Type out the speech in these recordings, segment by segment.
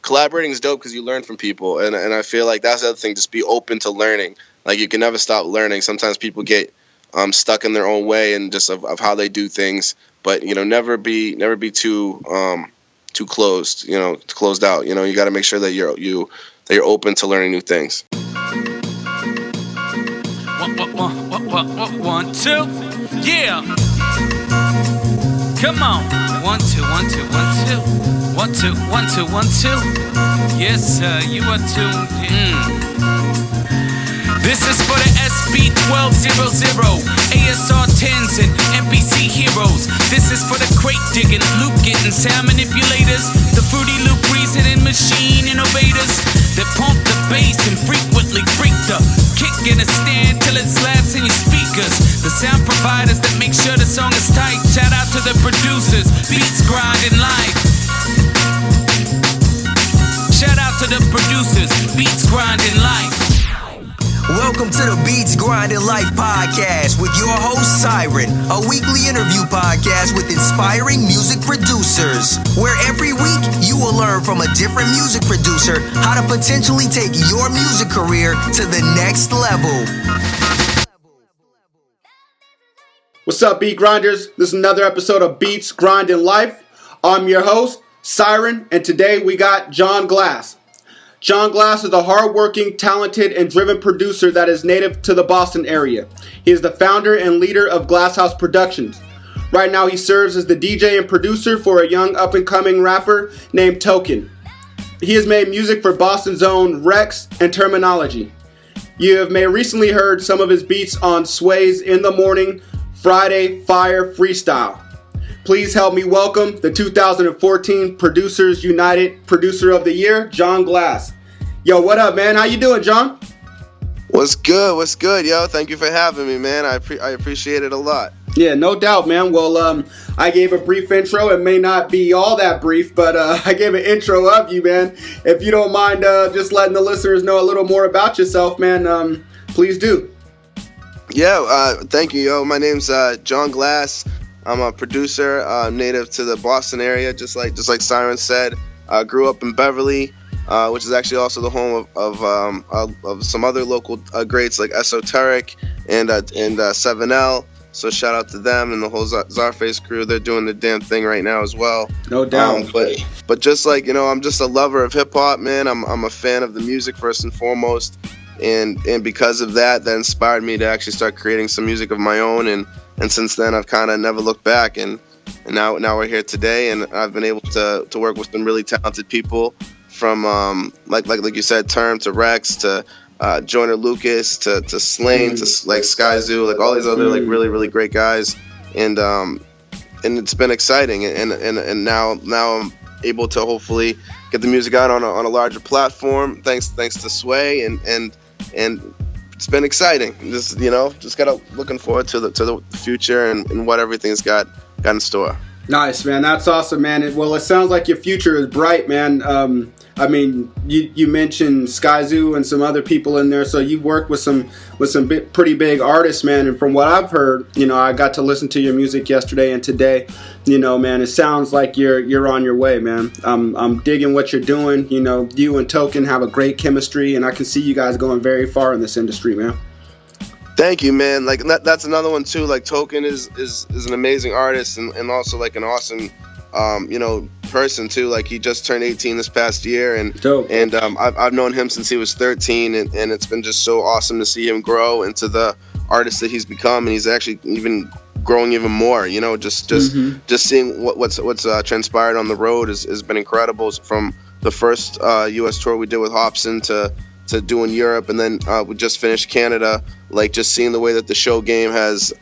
collaborating is dope because you learn from people, and I feel like that's the other thing. Just be open to learning. Like, you can never stop learning. Sometimes people get stuck in their own way and just of how they do things, but never be too closed. Closed out. You got to make sure that you're open to learning new things. 1, 2, yeah. Come on. 1, 2, 1, 2, 1, 2. 1, 2, 1, 2, 1, 2. Yes, sir, you are tuned in. This is for the SB1200, ASR 10s and NPC heroes. This is for the crate digging, loop getting, sound manipulators, the Fruity Loop reasoning machine innovators that pump the bass and frequently freak the kick in a stand till it slaps in your speakers. The sound providers that make sure the song is tight. Shout out to the producers, beats grinding live. Shout out to the producers, beats grinding life. Welcome to the Beats Grinding Life podcast with your host Siren, a weekly interview podcast with inspiring music producers, where every week you will learn from a different music producer how to potentially take your music career to the next level. What's up, Beat Grinders? This is another episode of Beats Grinding Life. I'm your host, Siren, and today we got Jon Glass. Jon Glass is a hardworking, talented, and driven producer that is native to the Boston area. He is the founder and leader of Glasshouse Productions. Right now he serves as the DJ and producer for a young up-and-coming rapper named Token. He has made music for Boston's own REKS and Termanology. You may recently heard some of his beats on Sway's In the Morning, Friday, Fire, Freestyle. Please help me welcome the 2014 Producers United Producer of the Year, Jon Glass. Yo, what up, man? How you doing, Jon? What's good, yo? Thank you for having me, man. I appreciate it a lot. Yeah, no doubt, man. Well, I gave a brief intro. It may not be all that brief, but I gave an intro of you, man. If you don't mind just letting the listeners know a little more about yourself, man, please do. Yeah, thank you, yo. My name's Jon Glass. I'm a producer, native to the Boston area, just like Siren said. Grew up in Beverly, which is actually also the home of some other local greats like Esoteric and 7L. So shout out to them and the whole Czarface crew. They're doing the damn thing right now as well. No doubt. But just like, I'm just a lover of hip hop, man. I'm a fan of the music first and foremost, and because of that inspired me to actually start creating some music of my own. And since then, I've kind of never looked back, and now we're here today, and I've been able to work with some really talented people, from like you said, Term to Rex to Joyner Lucas to Slane to like Sky Zoo, like all these other like really really great guys, and it's been exciting, and now I'm able to hopefully get the music out on a larger platform, thanks to Sway, and it's been exciting. Just gotta looking forward to the future and what everything's got in store. Nice, man. That's awesome, man. It sounds like your future is bright, man. I mean, you mentioned Sky Zoo and some other people in there, so you work with some pretty big artists, man. And from what I've heard, I got to listen to your music yesterday and today. Man, it sounds like you're on your way, man. I'm digging what you're doing. You and Token have a great chemistry, and I can see you guys going very far in this industry, man. Thank you, man. Like that's another one too. Like Token is an amazing artist and also like an awesome person too. Like he just turned 18 this past year, and dope. And I've known him since he was 13, and it's been just so awesome to see him grow into the artist that he's become, and he's actually even growing even more. Just seeing what's transpired on the road has been incredible. From the first U.S. tour we did with Hobson to doing Europe, and then we just finished Canada. Like just seeing the way that the show game has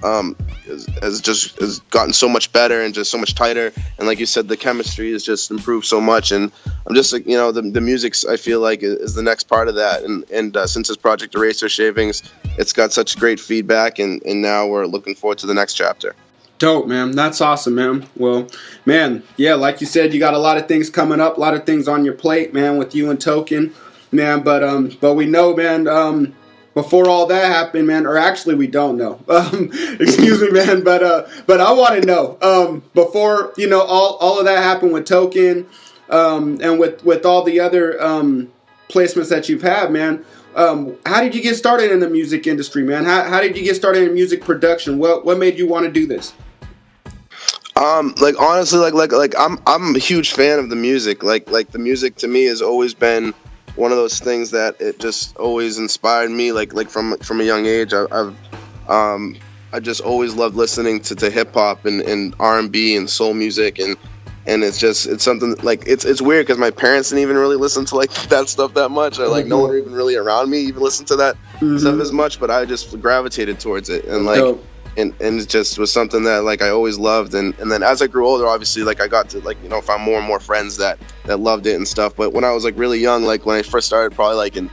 gotten so much better and just so much tighter, and like you said, the chemistry has just improved so much. And I'm just like, the music, I feel like is the next part of that. And since this project Eraser Shavings, it's got such great feedback, and now we're looking forward to the next chapter. Dope, man. That's awesome, man. Well, man, yeah, like you said, you got a lot of things coming up, a lot of things on your plate, man, with you and Token. Man, but we know, man, before all that happened, man, or actually we don't know. Excuse me, man, but I want to know, before, all of that happened with Token, and with all the other placements that you've had, man. How did you get started in the music industry, man? How did you get started in music production? What made you want to do this? Like honestly, like I'm a huge fan of the music. Like the music to me has always been one of those things that it just always inspired me. Like from a young age, I just always loved listening to hip hop and R&B and soul music, and it's something like it's weird because my parents didn't even really listen to like that stuff that much. Or like no one even really around me even listened to that stuff as much, but I just gravitated towards it, and like. And it just was something that like I always loved, and then as I grew older, obviously like I got to like find more and more friends that loved it and stuff. But when I was like really young, like when I first started, probably like in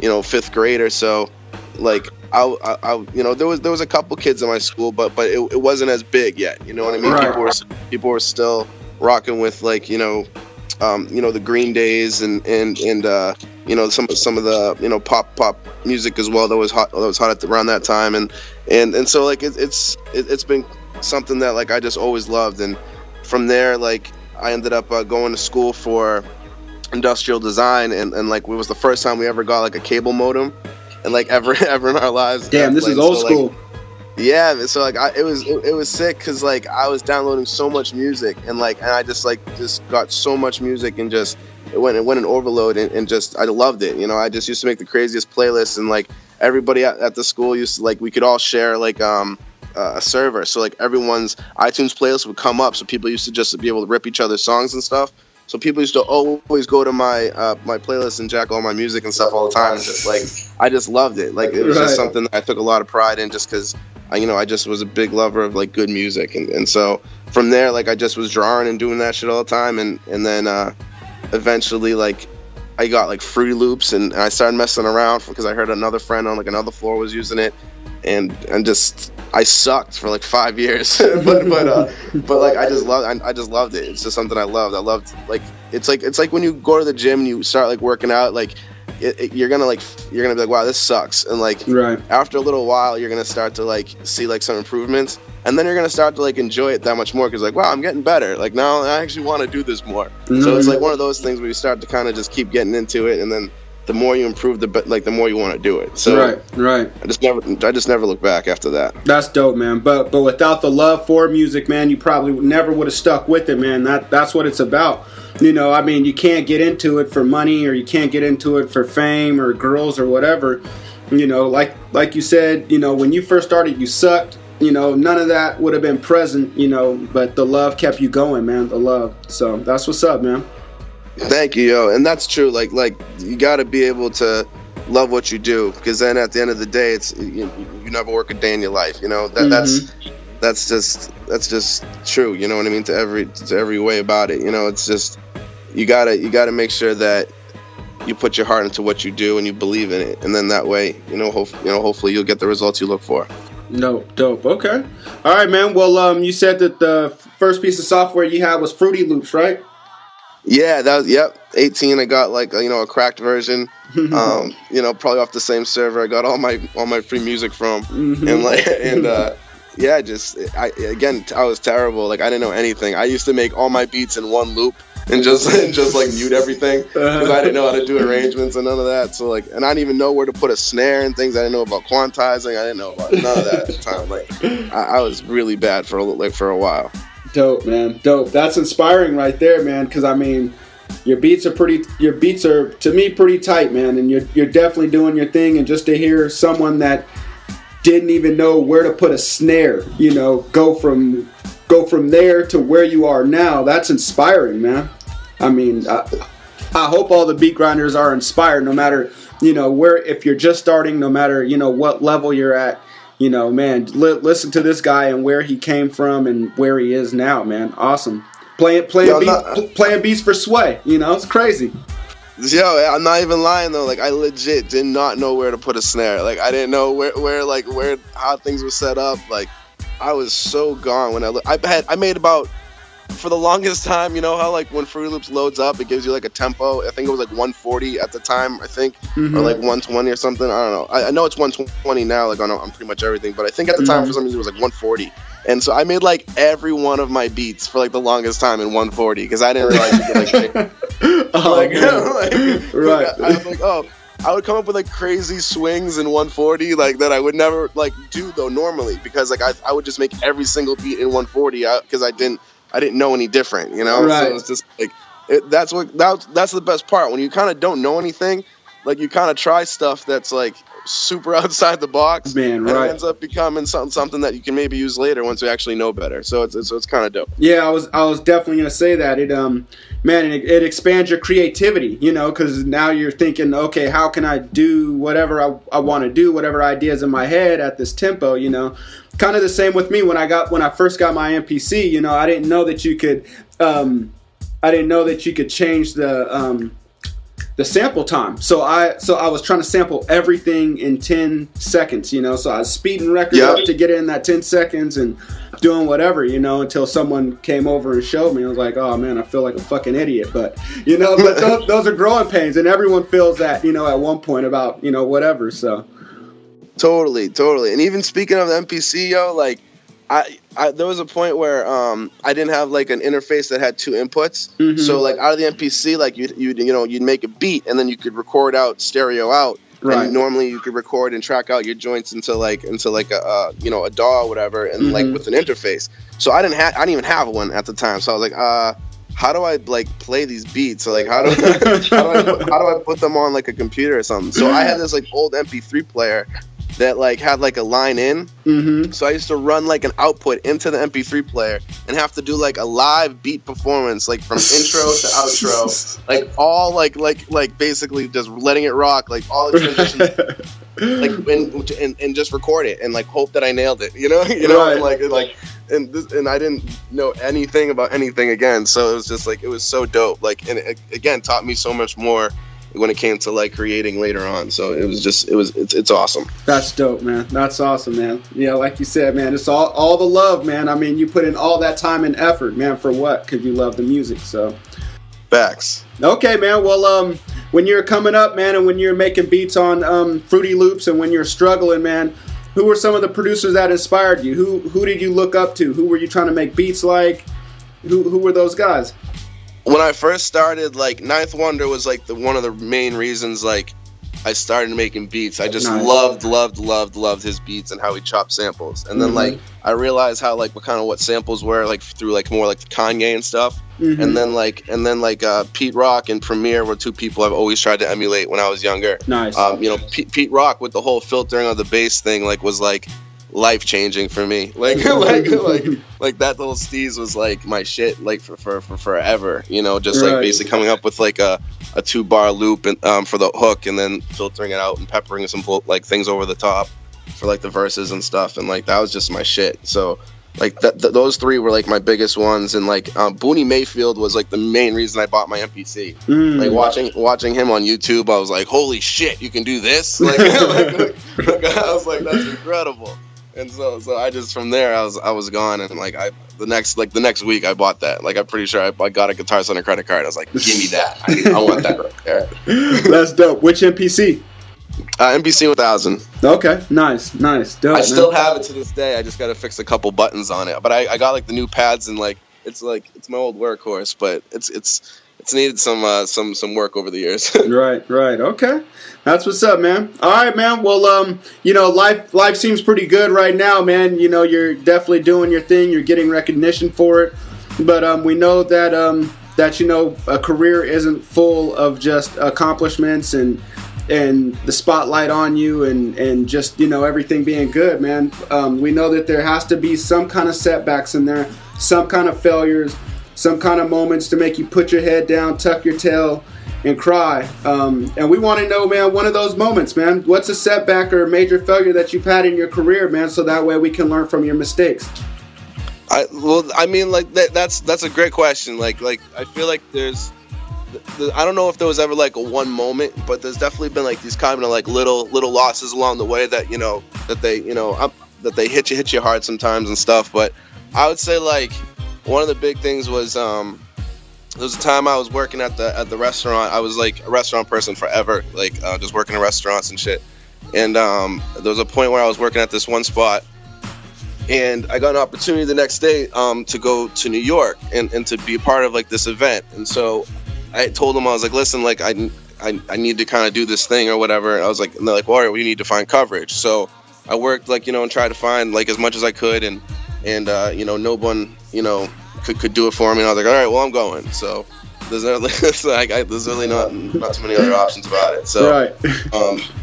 5th grade or so, like I there was a couple kids in my school, but it wasn't as big yet. You know what I mean? Right. People were still rocking with like the Green Days and some of the pop music as well that was hot around that time, and so like it's been something that like I just always loved. And from there, like I ended up going to school for industrial design, and like it was the first time we ever got like a cable modem and like ever in our lives. Damn, this is old school. Yeah, so like it was sick because like I was downloading so much music, and I just got so much music, and just it went in overload, and just I loved it. I just used to make the craziest playlists, and like everybody at the school used to like we could all share like a server, so like everyone's iTunes playlist would come up, so people used to just be able to rip each other's songs and stuff. So people used to always go to my my playlist and jack all my music and stuff all the time. And just like I just loved it. Like it was just something that I took a lot of pride in, just because I just was a big lover of like good music, and so from there like I just was drawing and doing that shit all the time, and then eventually like I got like Fruity Loops, and I started messing around because I heard another friend on like another floor was using it, and just I sucked for like 5 years, but like I just loved it. It's just something I loved. I loved like it's like when you go to the gym and you start like working out, like you're gonna be like, wow, this sucks, and like after a little while you're gonna start to like see like some improvements, and then you're gonna start to like enjoy it that much more because like, wow, I'm getting better. Like now I actually want to do this more. So it's like one of those things where you start to kind of just keep getting into it, and then the more you improve, the more you want to do it. So right. I just never look back after that. That's dope, man. But without the love for music, man, you probably never would have stuck with it, man. That's what it's about. I mean, you can't get into it for money, or you can't get into it for fame or girls or whatever. Like you said, when you first started, you sucked. None of that would have been present. But the love kept you going, man. The love. So that's what's up, man. Thank you, yo. And that's true. Like you got to be able to love what you do, because then at the end of the day, it's you never work a day in your life. That's just true. You know what I mean? To every way about it. It's just you gotta make sure that you put your heart into what you do and you believe in it, and then that way, hopefully you'll get the results you look for. No, dope. Okay. All right, man. Well, you said that the first piece of software you had was Fruity Loops, right? Yeah, that was 18. I got like a cracked version. Probably off the same server I got all my free music from, I was terrible. Like I didn't know anything. I used to make all my beats in one loop and just like mute everything because I didn't know how to do arrangements and none of that. So like, and I didn't even know where to put a snare and things. I didn't know about quantizing. I didn't know about none of that at the time. Like I was really bad for a while. Dope, man. Dope. That's inspiring right there, man. Because I mean, your beats are to me pretty tight, man. And you're definitely doing your thing. And just to hear someone that didn't even know where to put a snare, go from there to where you are now, that's inspiring, man. I mean, I hope all the beat grinders are inspired, no matter where, if you're just starting, no matter what level you're at. Man, listen to this guy and where he came from and where he is now, man. Awesome. Playing beats for Sway. It's crazy. Yo, I'm not even lying though. Like I legit did not know where to put a snare. Like I didn't know where how things were set up. Like I was so gone when I made about for the longest time, you know how like when Fruity Loops loads up, it gives you like a tempo. I think it was like 140 at the time, or like 120 or something. I don't know. I know it's 120 now, like on pretty much everything. But I think at the time, for some reason, it was like 140. And so I made like every one of my beats for like the longest time in 140 because I didn't realize you could like, right. I was like, oh. I would come up with like crazy swings in 140 like that I would never like do though normally because like I would just make every single beat in 140 because I didn't know any different, you know. Right. So it's just like that's the best part when you kind of don't know anything, like you kind of try stuff that's like super outside the box, man. And right. it ends up becoming something that you can maybe use later once you actually know better. So it's kind of dope. Yeah, I was definitely gonna say that it expands your creativity, you know, because now you're thinking, okay, how can I do whatever I want to do, whatever ideas in my head at this tempo, you know. Kind of the same with me when I first got my MPC, you know, I didn't know that you could change the sample time. So I was trying to sample everything in 10 seconds, you know. So I was speeding records up to get it in that 10 seconds and doing whatever, you know, until someone came over and showed me. I was like, oh man, I feel like a fucking idiot. But, you know, those are growing pains, and everyone feels that, you know, at one point about, you know, whatever. So Totally. And even speaking of the MPC, yo, like I there was a point where I didn't have like an interface that had 2 inputs. So like out of the MPC, like you'd make a beat and then you could record out stereo out. Right. And normally you could record and track out your joints into like a DAW or whatever, and like with an interface. So I didn't even have one at the time. So I was like, how do I like play these beats? So like how do I put them on like a computer or something? So I had this like old MP3 player that like had like a line in. So I used to run like an output into the MP3 player and have to do like a live beat performance, like from intro to outro, like all like basically just letting it rock, like all the transitions, like and just record it and like hope that I nailed it, you know, right. and I didn't know anything about anything again, so it was just like it was so dope, like, and it again taught me so much more when it came to like creating later on. So it's awesome. That's dope, man. That's awesome, man. Yeah, like you said, man, it's all the love, man. I mean, you put in all that time and effort, man, for what? Because you love the music. So facts. Okay, man. Well, when you're coming up, man, and when you're making beats on Fruity Loops, and when you're struggling, man, who were some of the producers that inspired you? Who did you look up to? Who were you trying to make beats like? Who were those guys? When I first started, like Ninth Wonder was like one of the main reasons like I started making beats. I just loved his beats and how he chopped samples. And then like I realized how like what samples were like through like more like Kanye and stuff. And then like Pete Rock and Premier were 2 people I've always tried to emulate when I was younger. Nice. You know, Pete Rock with the whole filtering of the bass thing like was like life changing for me, like that little steez was like my shit, like for forever, you know, just like basically coming up with like a 2-bar loop and for the hook and then filtering it out and peppering some like things over the top for like the verses and stuff, and like that was just my shit. So like those 3 were like my biggest ones, and like Booney Mayfield was like the main reason I bought my MPC. Like watching him on YouTube, I was like, holy shit, you can do this, like, I was like, that's incredible. And so I just, from there I was gone, and like the next week I bought that. Like I'm pretty sure I got a Guitar Center credit card. I was like, give me that. I want that right there. That's dope. Which MPC? MPC 1000. Okay, nice, dope. I still have it to this day. I just got to fix a couple buttons on it. But I got like the new pads, and like it's my old workhorse, but it's needed some work over the years. Right. Okay. That's what's up, man. All right, man. Well, you know, life seems pretty good right now, man. You know, you're definitely doing your thing. You're getting recognition for it. But we know that you know, a career isn't full of just accomplishments and the spotlight on you and just, you know, everything being good, man. We know that there has to be some kind of setbacks in there, some kind of failures, some kind of moments to make you put your head down, tuck your tail, and cry. And we want to know, man, one of those moments, man. What's a setback or a major failure that you've had in your career, man, so that way we can learn from your mistakes? I mean, like that's a great question. Like I feel like there's I don't know if there was ever like a one moment, but there's definitely been like these kind of like little losses along the way that that they hit you hard sometimes and stuff. But I would say like one of the big things was there was a time I was working at the restaurant. I was like a restaurant person forever, like just working in restaurants and shit. And there was a point where I was working at this one spot, and I got an opportunity the next day to go to New York and to be a part of like this event. And so I told them, I was like, listen, like I need to kind of do this thing or whatever. And I was like, and they're like, well, we need to find coverage. So I worked like, and tried to find like as much as I could, and no one, could do it for me. And I was like, all right, well, I'm going. So there's really not too many other options about it. So, right.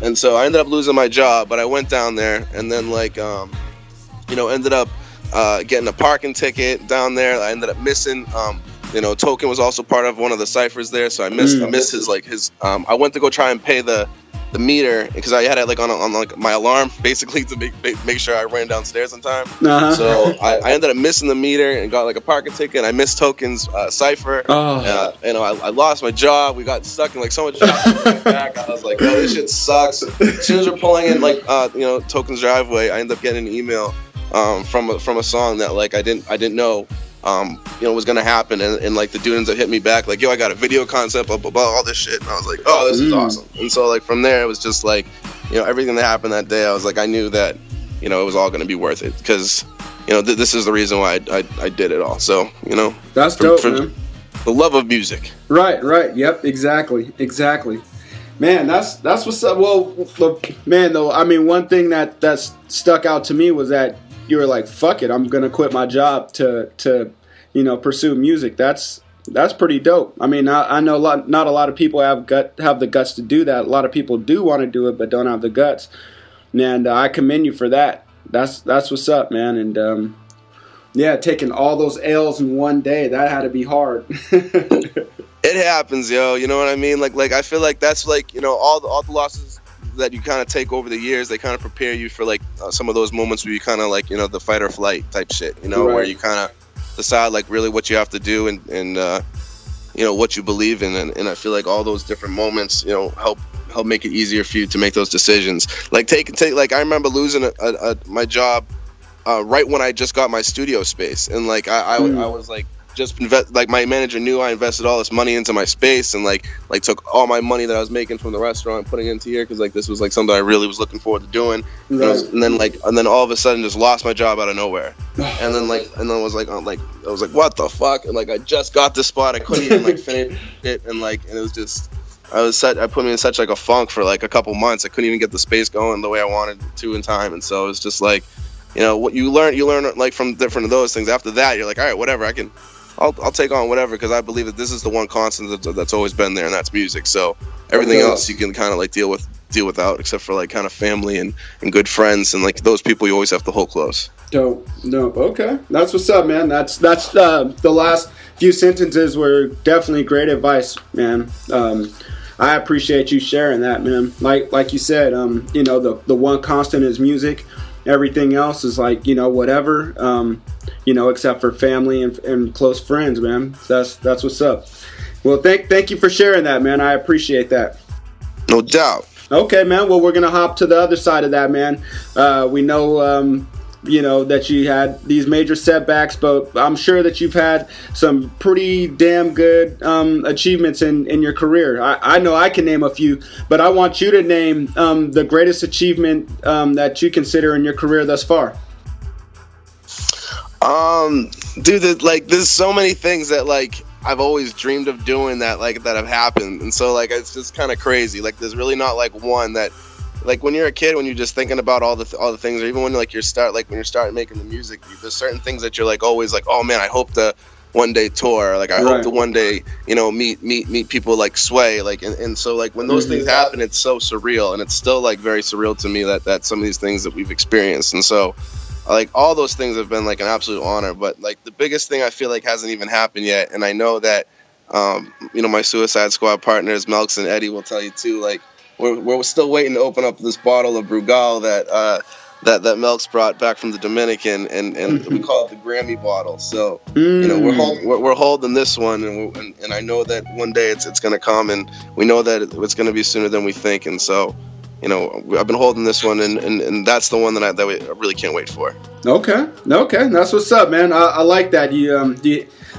And so I ended up losing my job, but I went down there and then ended up getting a parking ticket down there. I ended up missing, Token was also part of one of the ciphers there. So I missed his I went to go try and pay the meter because I had it like on like my alarm basically to make sure I ran downstairs in time. Uh-huh. So I ended up missing the meter and got like a parking ticket. And I missed Token's cipher. Oh. I lost my job. We got stuck in like so much traffic back. I was like, oh, this shit sucks. As soon as we're pulling in like Token's driveway, I ended up getting an email from a song that like I didn't know was gonna happen, and like the dudes that hit me back like, yo, I got a video concept, blah blah blah, all this shit, and I was like, oh, this is awesome. And so like from there it was just like, everything that happened that day, I was like, I knew that it was all gonna be worth it, because this is the reason why I did it all. So that's dope, man. The love of music. Right. Yep. Exactly. Man, that's what's up. Well, man, though, I mean, one thing that stuck out to me was that you were like, fuck it, I'm gonna quit my job to pursue music. That's pretty dope. I mean, I know not a lot of people have the guts to do that. A lot of people do want to do it, but don't have the guts. And I commend you for that. That's what's up, man. And taking all those L's in one day, that had to be hard. It happens, yo. You know what I mean? Like I feel like that's like all the losses that you kind of take over the years, they kind of prepare you for like some of those moments where you kind of like the fight or flight type shit, right. Where you kind of decide like really what you have to do and what you believe in, and I feel like all those different moments help make it easier for you to make those decisions. Like like I remember losing my job right when I just got my studio space, and like I was like like my manager knew I invested all this money into my space, and like took all my money that I was making from the restaurant and putting it into here, because like this was like something I really was looking forward to doing. Right. And then all of a sudden just lost my job out of nowhere, and then I was like what the fuck, and like I just got this spot, I couldn't even like finish it, and it was just I put me in such like a funk for like a couple months. I couldn't even get the space going the way I wanted to in time, and so it was just like what you learn like from different of those things. After that, you're like, all right, whatever, I'll take on whatever, because I believe that this is the one constant that's always been there, and that's music. So everything else you can kind of like deal without, except for like kind of family and good friends, and like those people you always have to hold close. Dope. Okay, that's what's up, man. That's the last few sentences were definitely great advice, man. I appreciate you sharing that, man. Like you said, the one constant is music. Everything else is like whatever. Except for family and close friends, man. That's what's up. Well, thank you for sharing that, man. I appreciate that. No doubt. Okay, man. Well, we're gonna hop to the other side of that, man. We know, that you had these major setbacks, but I'm sure that you've had some pretty damn good achievements in your career. I know I can name a few, but I want you to name the greatest achievement that you consider in your career thus far. Dude, like there's so many things that like I've always dreamed of doing that have happened, and so like it's just kind of crazy. Like there's really not like one that, like when you're a kid, when you're just thinking about all the things, or even when like when you're starting making the music, there's certain things that you're like always like, oh man, I hope to one day tour, like I hope to one day meet people like Sway, like and so like when those things happen, it's so surreal, and it's still like very surreal to me that some of these things that we've experienced, and so like all those things have been like an absolute honor. But like the biggest thing I feel like hasn't even happened yet, and I know that my Suicide Squad partners Melks and Eddie will tell you too, like we're still waiting to open up this bottle of Brugal that Melks brought back from the Dominican, and we call it the Grammy bottle. So we're holding this one, and I know that one day it's going to come, and we know that it's going to be sooner than we think, and so I've been holding this one, and that's the one that I really can't wait for. Okay, that's what's up, man. I like that.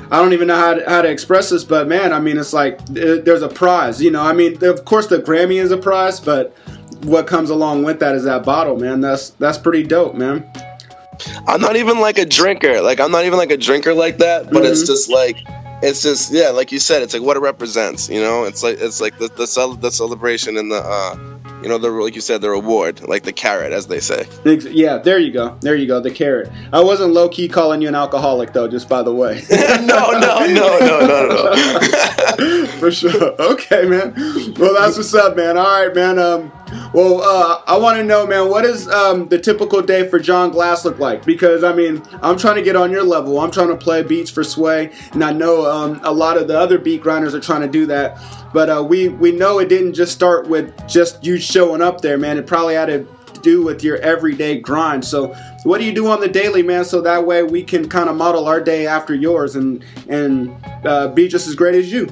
I don't even know how to express this, but man, I mean, it's like there's a prize, I mean, of course the Grammy is a prize, but what comes along with that is that bottle, man. That's pretty dope, man. I'm not even like a drinker. Like, I'm not even like a drinker like that, but it's just like, yeah, like you said, it's like what it represents, It's like the celebration and the like you said, the reward, like the carrot, as they say. Yeah, there you go, the carrot. I wasn't low key calling you an alcoholic though, just by the way. No. For sure. Okay, man. Well, that's what's up, man. All right, man. I want to know, man, what does the typical day for Jon Glass look like? Because, I mean, I'm trying to get on your level. I'm trying to play beats for Sway, and I know a lot of the other beat grinders are trying to do that. But we know it didn't just start with just you showing up there, man. It probably had to do with your everyday grind. So what do you do on the daily, man, so that way we can kind of model our day after yours and be just as great as you?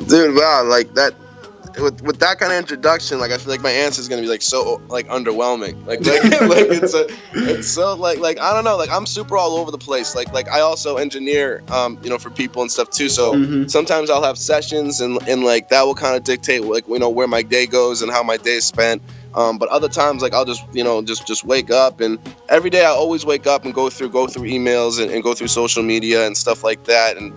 Dude, wow, like that. With that kind of introduction, like I feel like my answer is gonna be like so like underwhelming. Like it's so like I don't know. Like I'm super all over the place. Like I also engineer, for people and stuff too. So sometimes I'll have sessions and like that will kind of dictate like where my day goes and how my day is spent. But other times, like I'll just wake up, and every day I always wake up and go through emails and go through social media and stuff like that. And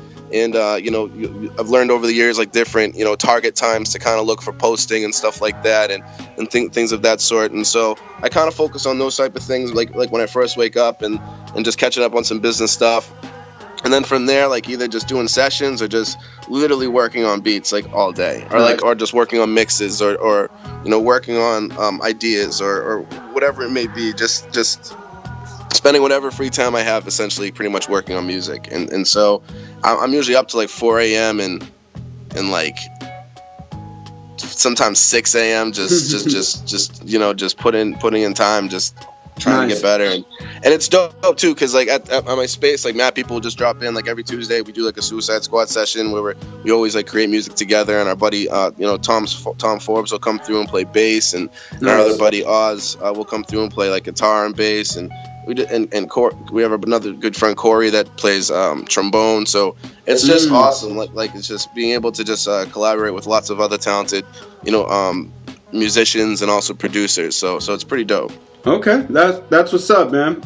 I've learned over the years like different target times to kind of look for posting and stuff like that, and things of that sort. And so I kind of focus on those type of things like when I first wake up and just catching up on some business stuff. And then from there, like either just doing sessions or just literally working on beats like all day, or just working on mixes or working on ideas or whatever it may be. Just spending whatever free time I have, essentially, pretty much working on music. And so I'm usually up to like 4 a.m. and like sometimes 6 a.m. just putting in time, just trying to get better. And it's dope too, because like at my space, like mad people will just drop in. Like every Tuesday we do like a Suicide Squad session where we always like create music together, and our buddy Tom Forbes will come through and play bass, and our other buddy Oz will come through and play like guitar and bass, and we have another good friend Corey that plays trombone. So it's just awesome. Like it's just being able to just collaborate with lots of other talented musicians and also producers. So it's pretty dope. Okay, that's what's up, man.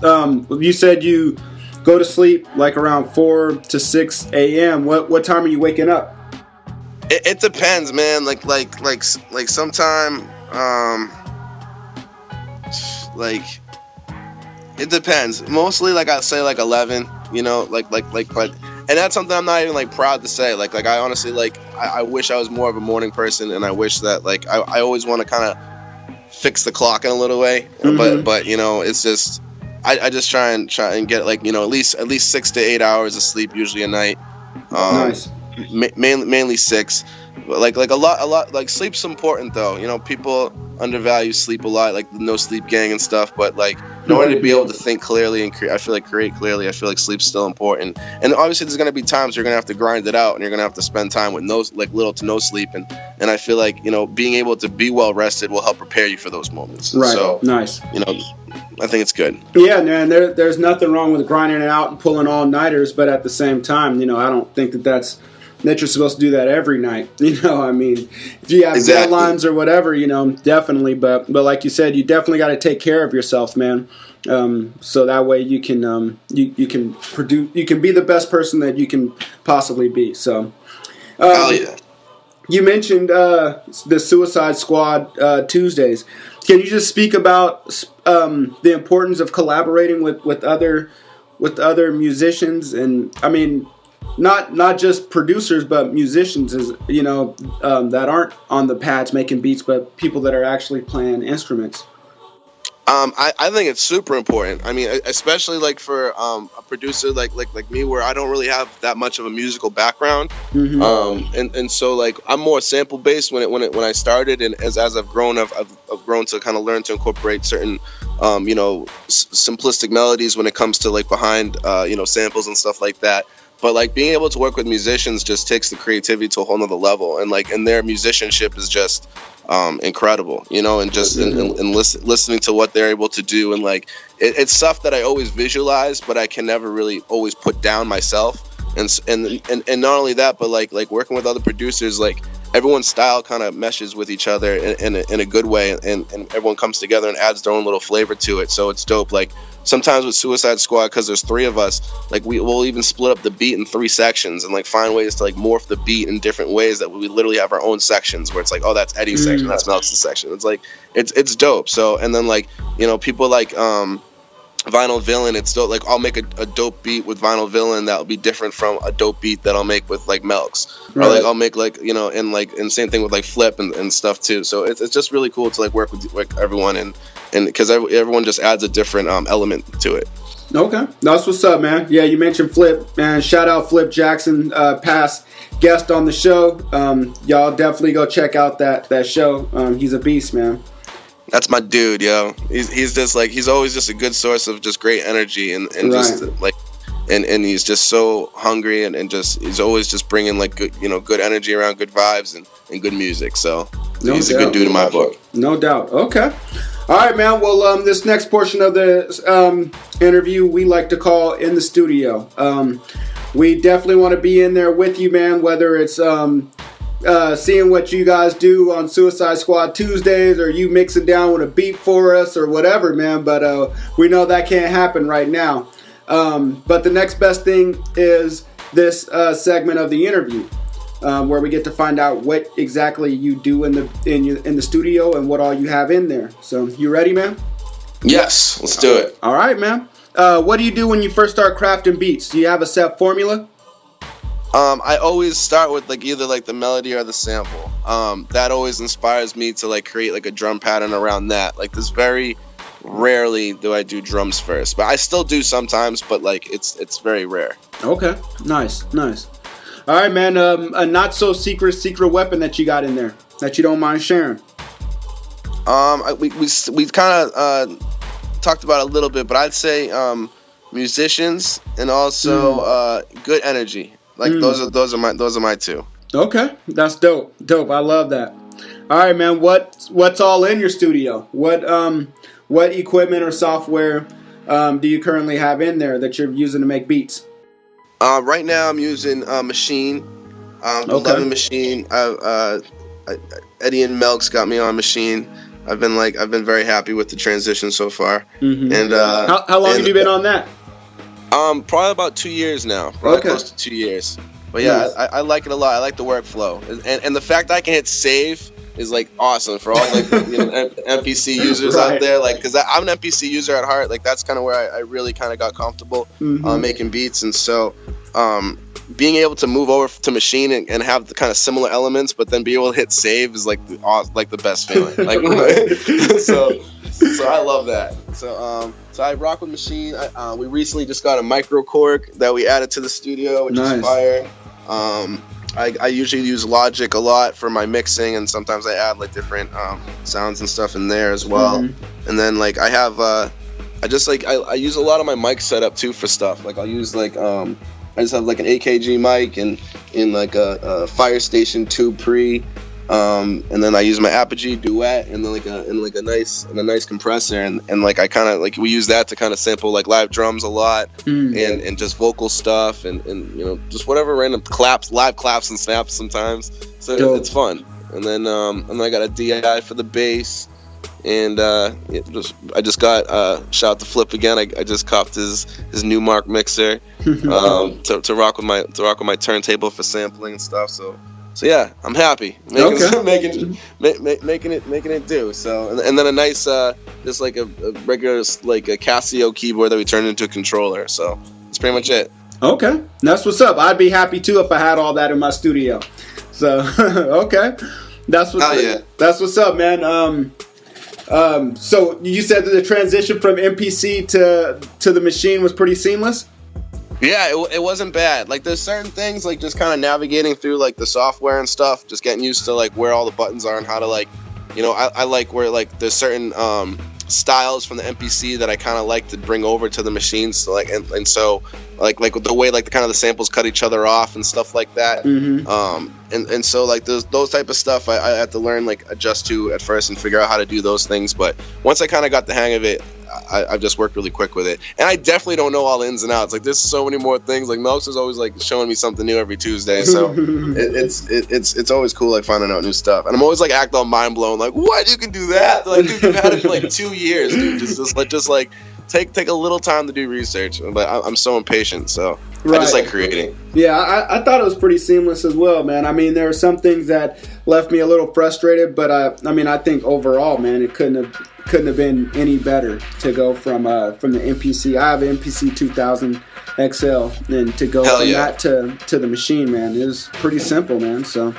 You said you go to sleep like around 4 to 6 a.m. What time are you waking up? It depends, man. Like sometime like it depends. Mostly like I'd say like 11. But and that's something I'm not even like proud to say. Like I honestly I wish I was more of a morning person, and I wish that like I always want to kind of fix the clock in a little way, but it's just I just try and get like at least 6 to 8 hours of sleep usually a night. Nice. Mainly 6. But like a lot like sleep's important though. People undervalue sleep a lot, like the no sleep gang and stuff, but like in order to be able to think clearly and create clearly, I feel like sleep's still important. And obviously there's going to be times you're going to have to grind it out, and you're going to have to spend time with little to no sleep, and I feel like being able to be well rested will help prepare you for those moments. Right. So nice. I think it's good. Yeah, man, there's nothing wrong with grinding it out and pulling all-nighters, but at the same time, I don't think that you're supposed to do that every night. I mean, if you have deadlines or whatever, definitely. But like you said, you definitely got to take care of yourself, man. So that way you can you can produce, you can be the best person that you can possibly be. So, yeah. You mentioned the Suicide Squad Tuesdays. Can you just speak about the importance of collaborating with other musicians? And I mean, not just producers, but musicians, that aren't on the pads making beats, but people that are actually playing instruments. I think it's super important. I mean, especially like for a producer like me, where I don't really have that much of a musical background. And so like I'm more sample based when I started, and as I've grown, I've grown to kind of learn to incorporate certain simplistic melodies when it comes to like behind samples and stuff like that. But like being able to work with musicians just takes the creativity to a whole nother level, and their musicianship is just incredible, you know, and just and listening to what they're able to do, and like it's stuff that I always visualize, but I can never really always put down myself. And not only that, but like working with other producers, like everyone's style kind of meshes with each other in a good way, and everyone comes together and adds their own little flavor to it. So it's dope. Like sometimes with Suicide Squad, because there's 3 of us, like we'll even split up the beat in 3 sections and like find ways to like morph the beat in different ways that we literally have our own sections where it's like, oh, that's Eddie's section, that's Melk's section. It's like it's dope. So and then like, you know, people like Vinyl Villain, it's dope. Like I'll make a dope beat with Vinyl Villain that'll be different from a dope beat that I'll make with like Melk's, or like I'll make like, you know, and same thing with like Flip and stuff too. So it's just really cool to like work with like everyone and because everyone just adds a different element to it. Okay, that's what's up, man. Yeah, you mentioned Flip, man. Shout out Flip Jackson, past guest on the show. Y'all definitely go check out that show. He's a beast, man. That's my dude, yo. He's just like, he's always just a good source of just great energy and just like, and he's just so hungry and just, he's always just bringing like good, you know, good energy around, good vibes and good music. So he's a good dude in my book. No doubt. Okay. All right, man. Well, this next portion of the interview we like to call In the Studio. We definitely want to be in there with you, man, whether it's seeing what you guys do on Suicide Squad Tuesdays, or you mixing down with a beat for us or whatever, man. But we know that can't happen right now. But the next best thing is this segment of the interview, where we get to find out what exactly you do in the studio and what all you have in there. So you ready, man? Yes, let's do it. All right, man. What do you do when you first start crafting beats? Do you have a set formula? I always start with like either like the melody or the sample. That always inspires me to like create like a drum pattern around that. Like this very rarely do I do drums first, but I still do sometimes, but like it's very rare. Okay, nice. All right, man. A not so secret weapon that you got in there that you don't mind sharing. We kind of talked about it a little bit, but I'd say musicians and also good energy. Like those are my 2. Okay, that's dope. I love that. All right, man. What's all in your studio? What equipment or software do you currently have in there that you're using to make beats? Right now I'm using Machine, 11 Machine. Eddie and Melk's got me on Machine. I've been very happy with the transition so far. Mm-hmm. And how long have you been on that? Probably about 2 years now. Probably close to 2 years. But yeah, nice. I like it a lot. I like the workflow, and the fact that I can hit save is like awesome for all like MPC users out there. Like, because I'm an MPC user at heart. Like that's kind of where I really kind of got comfortable making beats, and so being able to move over to Machine and have the kind of similar elements, but then be able to hit save is like the best feeling. Like so I love that. So I rock with Machine. We recently just got a micro cork that we added to the studio, which is fire. I usually use Logic a lot for my mixing, and sometimes I add like different sounds and stuff in there as well. And then like I have I use a lot of my mic setup too for stuff. Like I'll use like I just have like an AKG mic and in like a Fire Station 2 pre. And then I use my Apogee Duet and then a nice compressor and like I kind of like we use that to kind of sample like live drums a lot and just vocal stuff and you know just whatever random live claps and snaps sometimes. So it's fun. And then I got a DI for the bass and I just got shout out to Flip again. I just copped his new Mark mixer to rock with my turntable for sampling and stuff. So yeah, I'm happy making it do. So and then a nice just like a regular like a Casio keyboard that we turned into a controller. So that's pretty much it. Okay, that's what's up. I'd be happy too if I had all that in my studio. So okay, that's what's up, man. So you said that the transition from MPC to the Machine was pretty seamless? Yeah, it wasn't bad. Like there's certain things like just kind of navigating through like the software and stuff, just getting used to like where all the buttons are and how to like, you know, I like where like there's certain styles from the MPC that I kind of like to bring over to the machines. So so the way like the kind of the samples cut each other off and stuff like that. And so like those type of stuff I had to learn, like adjust to at first and figure out how to do those things. But once I kind of got the hang of it, I've just worked really quick with it. And I definitely don't know all the ins and outs. Like there's so many more things. Like Melks is always like showing me something new every Tuesday. So it's always cool like finding out new stuff. And I'm always like acting all mind blown. Like, what, you can do that? Like, dude, you've had it for like 2 years, dude. Just like take a little time to do research. But I'm so impatient, so I just like creating. Yeah, I thought it was pretty seamless as well, man. I mean, there are some things that left me a little frustrated, but I think overall, man, it couldn't have been any better to go from the MPC. I have an MPC 2000 XL, and to go from that to the machine, man, it was pretty simple, man. So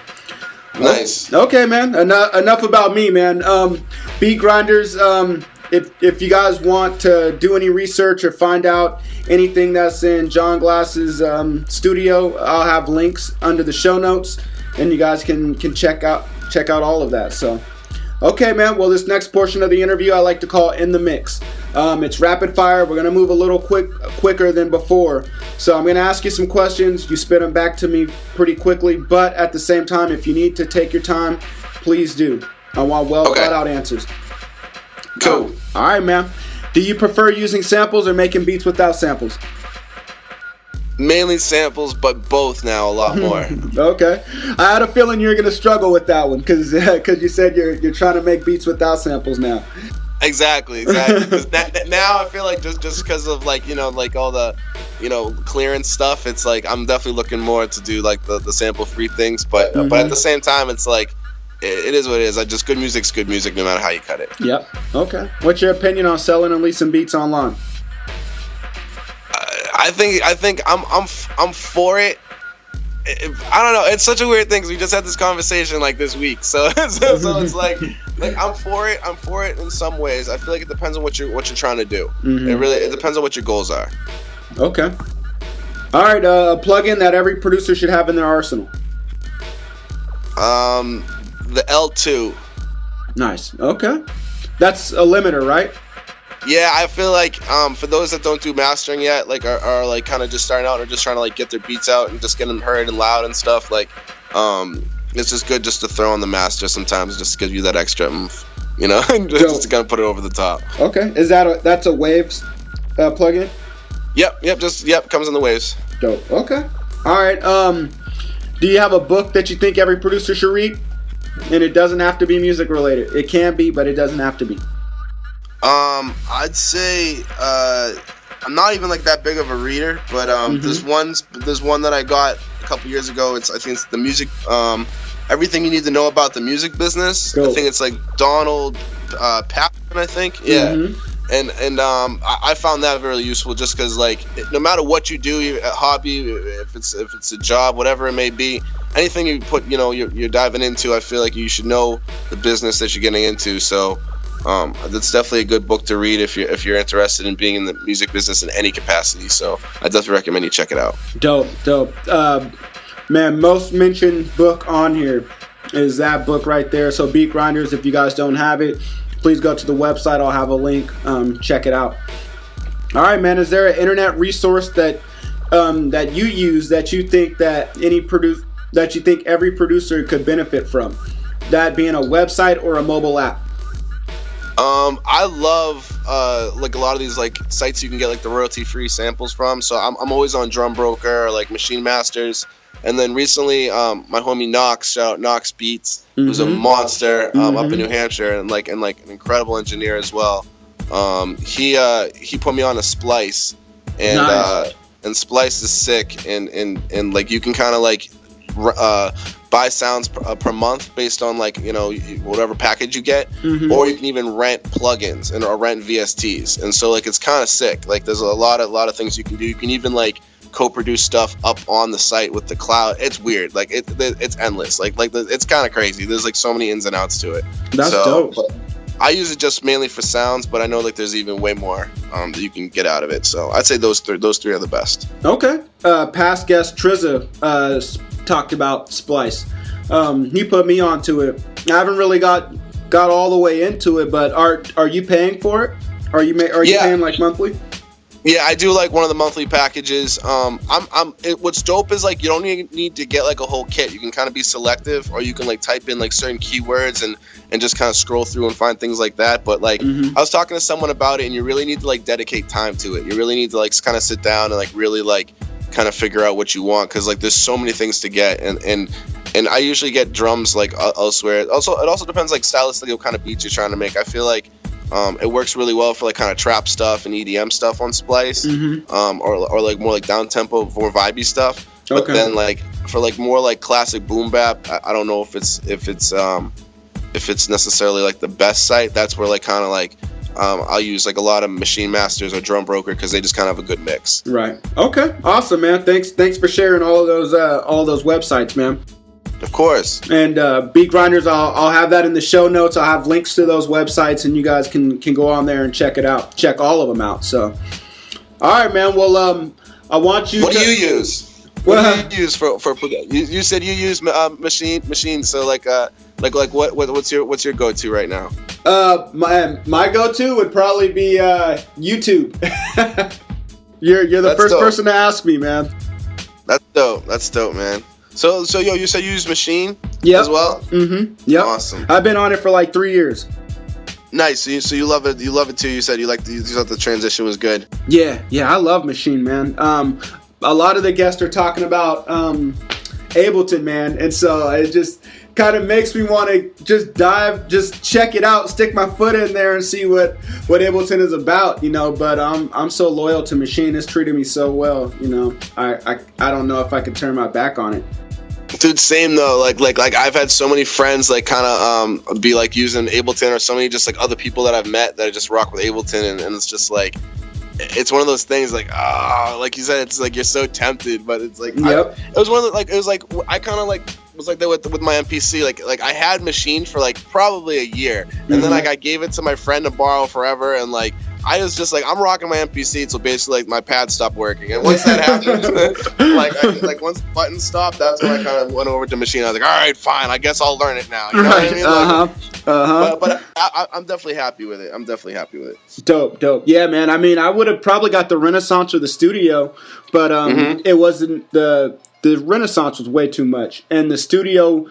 nice. Okay, man. Enough about me, man. Beat Grinders. If you guys want to do any research or find out anything that's in Jon Glass's studio, I'll have links under the show notes, and you guys can check out all of that. So, okay, man. Well, this next portion of the interview I like to call In the Mix. It's rapid fire. We're gonna move a little quicker than before. So I'm gonna ask you some questions. You spit them back to me pretty quickly, but at the same time, if you need to take your time, please do. I want thought out answers. Cool. All right, man. Do you prefer using samples or making beats without samples? Mainly samples, but both now a lot more. Okay. I had a feeling you were going to struggle with that one because you said you're trying to make beats without samples now. Exactly. Because now I feel like just because of like, like all the, clearance stuff, it's like I'm definitely looking more to do like the sample free things. But at the same time, it's like, it is what it is. Like, just good music's good music, no matter how you cut it. Yep. Okay. What's your opinion on selling and leasing beats online? I think I'm for it. I don't know. It's such a weird thing because we just had this conversation like this week. So it's like I'm for it. I'm for it in some ways. I feel like it depends on what you're trying to do. It depends on what your goals are. Okay. All right. A plugin that every producer should have in their arsenal. The L2. Nice. Okay. That's a limiter, right? Yeah, I feel like for those that don't do mastering yet, like are like kind of just starting out or just trying to like get their beats out and just get them heard and loud and stuff, like it's just good just to throw on the master sometimes, just to give you that extra oomph, just to kind of put it over the top. Okay. Is that's a Waves plugin? Yep, comes in the Waves. Dope. Okay. All right. Do you have a book that you think every producer should read? And it doesn't have to be music related. It can be, but it doesn't have to be. I'd say I'm not even like that big of a reader, but there's one that I got a couple years ago. I think it's the music, everything you need to know about the music business. Cool. I think it's like Donald Patton, I think. Yeah. And I found that really useful just because like no matter what you do, a hobby, if it's a job, whatever it may be, anything you put you're diving into, I feel like you should know the business that you're getting into. So that's definitely a good book to read if you're interested in being in the music business in any capacity. So I definitely recommend you check it out. Dope. Man, most mentioned book on here is that book right there. So Beat Grinders, if you guys don't have it, please go to the website. I'll have a link. Check it out. All right, man. Is there an internet resource that you use that you think that every producer could benefit from? That being a website or a mobile app? I love like a lot of these like sites you can get like the royalty free samples from. So I'm always on Drum Broker or like Machine Masters. And then recently, my homie Knox, shout out Knox Beats, who's a monster up in New Hampshire and like an incredible engineer as well. He put me on a Splice, and nice. And Splice is sick, and like you can kind of like buy sounds per month based on like whatever package you get, or you can even rent plugins or rent VSTs, and so like it's kind of sick. Like there's a lot of things you can do. You can even like co-produce stuff up on the site with the cloud. It's weird. Like it's endless. Like it's kind of crazy. There's like so many ins and outs to it. That's dope. I use it just mainly for sounds, but I know like there's even way more that you can get out of it. So I'd say those three are the best. Okay. Past guest Trizza talked about Splice. He put me onto it. I haven't really got got all the way into it, but are you paying for it? Are you paying like monthly? Yeah, I do like one of the monthly packages. What's dope is like you don't need to get like a whole kit. You can kind of be selective, or you can like type in like certain keywords and just kind of scroll through and find things like that. But like I was talking to someone about it, and you really need to like dedicate time to it. You really need to like kind of sit down and like really like kind of figure out what you want, because like there's so many things to get, and I usually get drums like elsewhere. Also, it also depends like stylistically what kind of beats you're trying to make. I feel like it works really well for like kind of trap stuff and EDM stuff on Splice, or like more like down tempo, more vibey stuff. But then like for like more like classic boom bap, I don't know if it's necessarily like the best site. That's where like kind of like I'll use like a lot of Machine Masters or Drum Broker, because they just kind of have a good mix. Right. Okay. Awesome, man. Thanks for sharing all those websites, man. Of course. And Beat Grinders, I'll have that in the show notes. I'll have links to those websites, and you guys can go on there and check it out. Check all of them out. So, all right, man. Well, I want you. What do you use? What do you use for you said you use machine. So like what's your go-to right now? My go-to would probably be YouTube. You're the first person to ask me, man. That's dope, man. So yo, you said you use Machine as well? Mm-hmm. Yep. Awesome. I've been on it for like 3 years. Nice. So you love it. You love it too. You said you thought the transition was good. Yeah. I love Machine, man. A lot of the guests are talking about Ableton, man, and so it just kind of makes me want to just check it out, stick my foot in there and see what Ableton is about, you know. But I'm so loyal to Machine. It's treated me so well, you know. I don't know if I could turn my back on it. Dude, same though. Like I've had so many friends like kind of be like using Ableton, or so many just like other people that I've met that just rock with Ableton, and it's just like it's one of those things like like you said, it's like you're so tempted, but it's like it was one of the, like it was like I kind of like was like that with my MPC. Like I had Machine for like probably a year, and then like I gave it to my friend to borrow forever, and like I was just like, I'm rocking my MPC, so basically like my pad stopped working, and once that happened, like once the button stopped, that's when I kind of went over to Machine. I was like, all right, fine, I guess I'll learn it now. You know what I mean? But I'm definitely happy with it. Dope. Yeah, man. I mean, I would have probably got the Renaissance or the Studio, but it wasn't the Renaissance was way too much, and the Studio,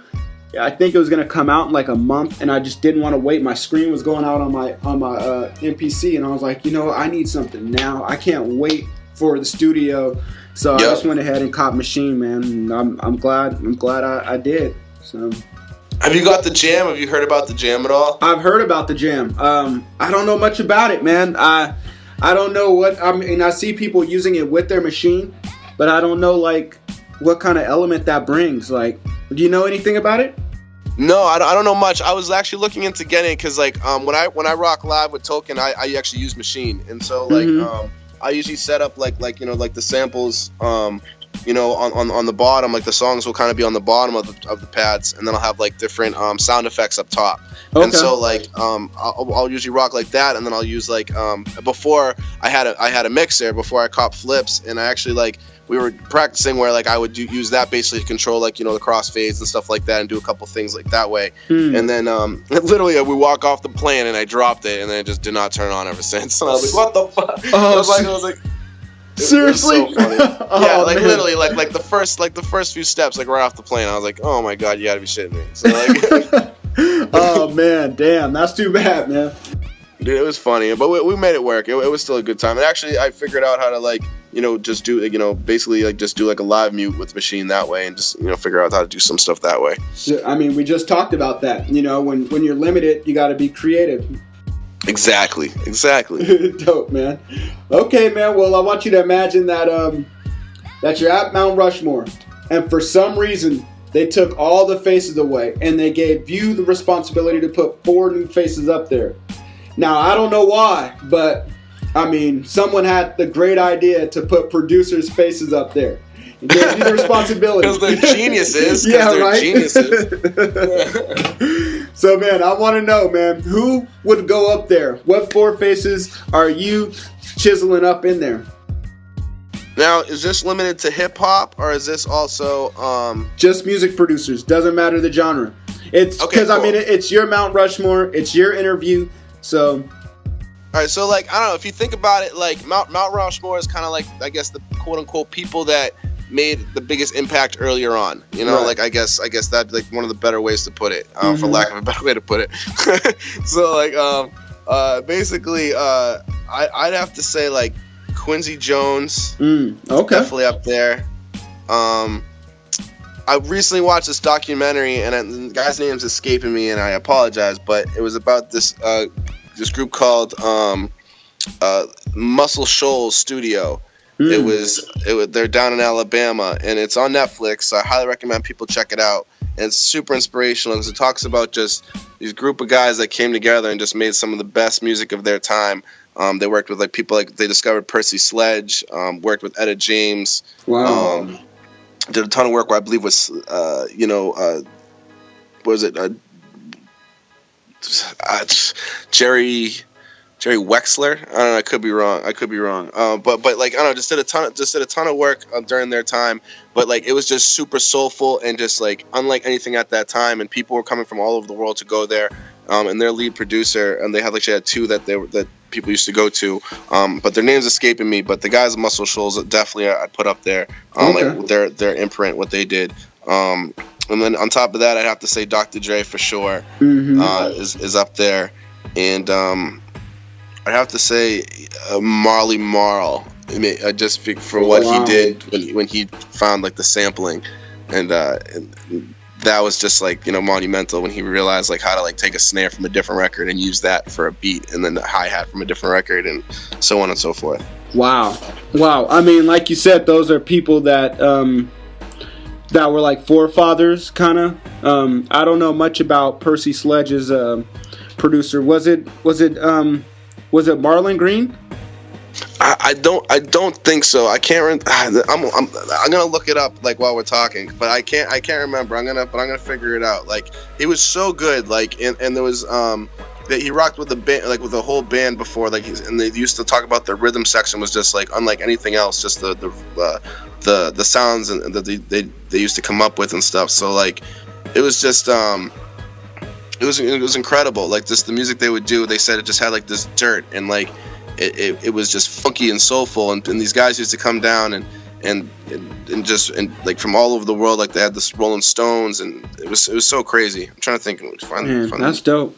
I think it was gonna come out in like a month, and I just didn't want to wait. My screen was going out on my MPC, and I was like, you know, I need something now. I can't wait for the Studio, so I just went ahead and caught Machine, man. And I'm glad I did. So, have you got the Jam? Have you heard about the Jam at all? I've heard about the Jam. I don't know much about it, man. I don't know what I mean. I see people using it with their Machine, but I don't know like what kind of element that brings. Like, do you know anything about it? No, I don't know much. I was actually looking into getting it because like when I rock live with Token, I actually use Machine, and so like I usually set up like you know like the samples you know on the bottom, like the songs will kind of be on the bottom of the pads, and then I'll have like different sound effects up top. Okay. And so like I'll usually rock like that, and then I'll use like before I had a mixer before I copped Flips, and I actually like we were practicing where like I would use that basically to control like you know the crossfades and stuff like that, and do a couple things like that way. And then literally we walk off the plane and I dropped it, and then it just did not turn on ever since. And I was like, what the fuck? I was like seriously? It was so funny. Yeah, like man. Literally like the first few steps like right off the plane, I was like, oh my god, you gotta be shitting me. So like oh man, damn, that's too bad, man. Dude, it was funny, but we made it work. It was still a good time. And actually, I figured out how to like, you know, just do, you know, basically like just do like a live mute with Machine that way, and just, you know, figure out how to do some stuff that way. I mean, we just talked about that. You know, when you're limited, you got to be creative. Exactly. Dope, man. Okay, man. Well, I want you to imagine that that you're at Mount Rushmore, and for some reason they took all the faces away, and they gave you the responsibility to put 4 new faces up there. Now, I don't know why, but, I mean, someone had the great idea to put producers' faces up there. It gave you the responsibility. Because they're geniuses. Yeah, they're right? Geniuses. So, man, I want to know, man, who would go up there? What 4 faces are you chiseling up in there? Now, is this limited to hip-hop, or is this also... Just music producers. Doesn't matter the genre. It's because Okay, cool. it's your Mount Rushmore. It's your interview. So, All right, so like I don't know if you think about it, like Mount Rushmore is kind of like I guess the quote unquote people that made the biggest impact earlier on. You know, Right. like I guess that's like one of the better ways to put it, for lack of a better way to put it. So like basically I'd have to say like Quincy Jones. Okay. Definitely up there. I recently watched this documentary, and the guy's name's escaping me, and I apologize, but it was about this group called Muscle Shoals Studio. They're down in Alabama, and it's on Netflix. So I highly recommend people check it out. And it's super inspirational because it talks about just these group of guys that came together and just made some of the best music of their time. They worked with like people like they discovered Percy Sledge, worked with Etta James. Wow. Did a ton of work where I believe was Jerry Wexler. I don't know. I could be wrong. But like I don't know. Just did a ton of work during their time. But like it was just super soulful and just like unlike anything at that time. And people were coming from all over the world to go there. And their lead producer, and they had two that people used to go to. But their name's escaping me. But the guys at Muscle Shoals definitely I'd put up there. Like their imprint, what they did. And then on top of that, I'd have to say Dr. Dre for sure is up there. And I'd have to say Marley Marl. I mean, just for what he did when he found like the sampling, and that was just like monumental when he realized like how to like take a snare from a different record and use that for a beat, and then the hi-hat from a different record, and so on and so forth. Wow. I mean, like you said, those are people that that were like forefathers, kind of. I don't know much about Percy Sledge's producer. Was it Marlon Green? I don't think so. I can't. I'm gonna look it up like while we're talking, but I can't remember. I'm gonna figure it out. Like he was so good. Like and there was that he rocked with the band, like with a whole band before. Like and they used to talk about the rhythm section was just like unlike anything else. Just the sounds and that they used to come up with and stuff. So like it was just it was incredible. Like just the music they would do. They said it just had like this dirt and like. It was just funky and soulful, and these guys used to come down and like from all over the world. Like they had this Rolling Stones, and it was so crazy. I'm trying to think. That's dope.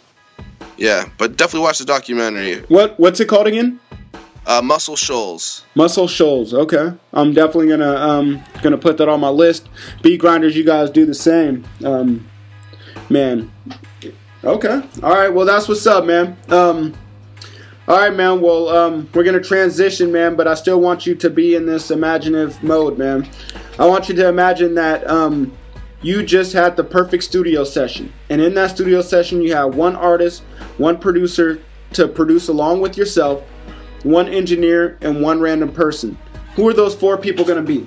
Yeah, but definitely watch the documentary. What's it called again? Muscle Shoals. Muscle Shoals. Okay, I'm definitely gonna put that on my list. Beat grinders, you guys do the same. Man. Okay. All right. Well, that's what's up, man. All right, man. Well, we're going to transition, man, but I still want you to be in this imaginative mode, man. I want you to imagine that you just had the perfect studio session. And in that studio session, you have one artist, one producer to produce along with yourself, one engineer, and one random person. Who are those four people going to be?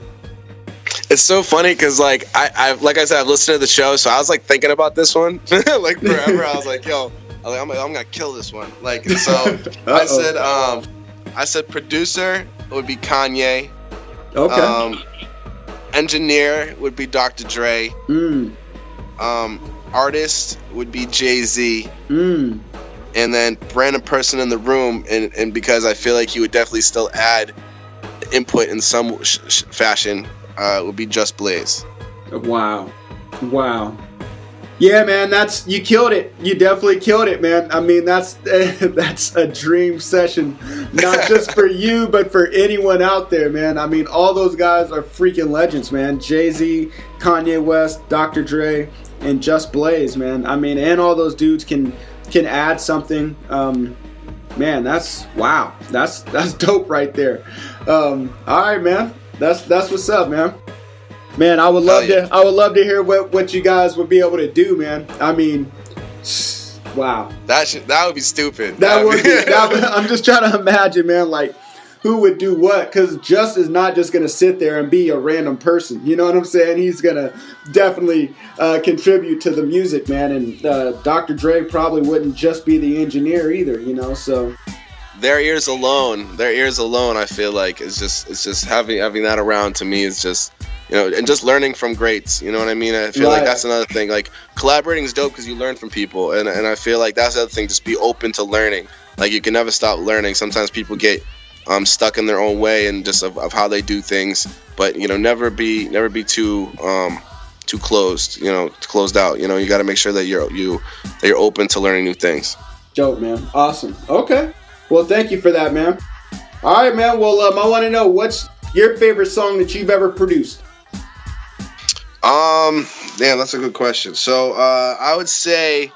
It's so funny because, like, I've listened to the show, so I was, like, thinking about this one, like, forever. I was like, yo. I'm gonna kill this one. Like, so I said producer would be Kanye. Okay. Engineer would be Dr. Dre. Artist would be Jay-Z. And then random person in the room, and because I feel like he would definitely still add input in some fashion, would be Just Blaze. Wow. Yeah, man, you killed it. You definitely killed it, man. I mean, that's a dream session, not just for you, but for anyone out there, man. I mean, all those guys are freaking legends, man. Jay-Z, Kanye West, Dr. Dre, and Just Blaze, man. I mean, and all those dudes can add something. Man, that's wow. That's dope right there. All right, man. That's what's up, man. Man, I would love to hear what you guys would be able to do, man. I mean, wow. That would be stupid. I'm just trying to imagine, man, like who would do what, because Just is not just going to sit there and be a random person. You know what I'm saying? He's going to definitely contribute to the music, man. And Dr. Dre probably wouldn't just be the engineer either, you know, so. Their ears alone, I feel like it's just having that around to me is just and just learning from greats. You know what I mean? I feel like that's another thing. Like collaborating is dope because you learn from people, and I feel like that's the other thing. Just be open to learning. Like you can never stop learning. Sometimes people get stuck in their own way and just of how they do things, but never be too closed. Closed out. You got to make sure that you're open to learning new things. Dope, man. Awesome. Okay. Well, thank you for that, man. All right, man. Well, I want to know, what's your favorite song that you've ever produced? Damn, that's a good question. So, I would say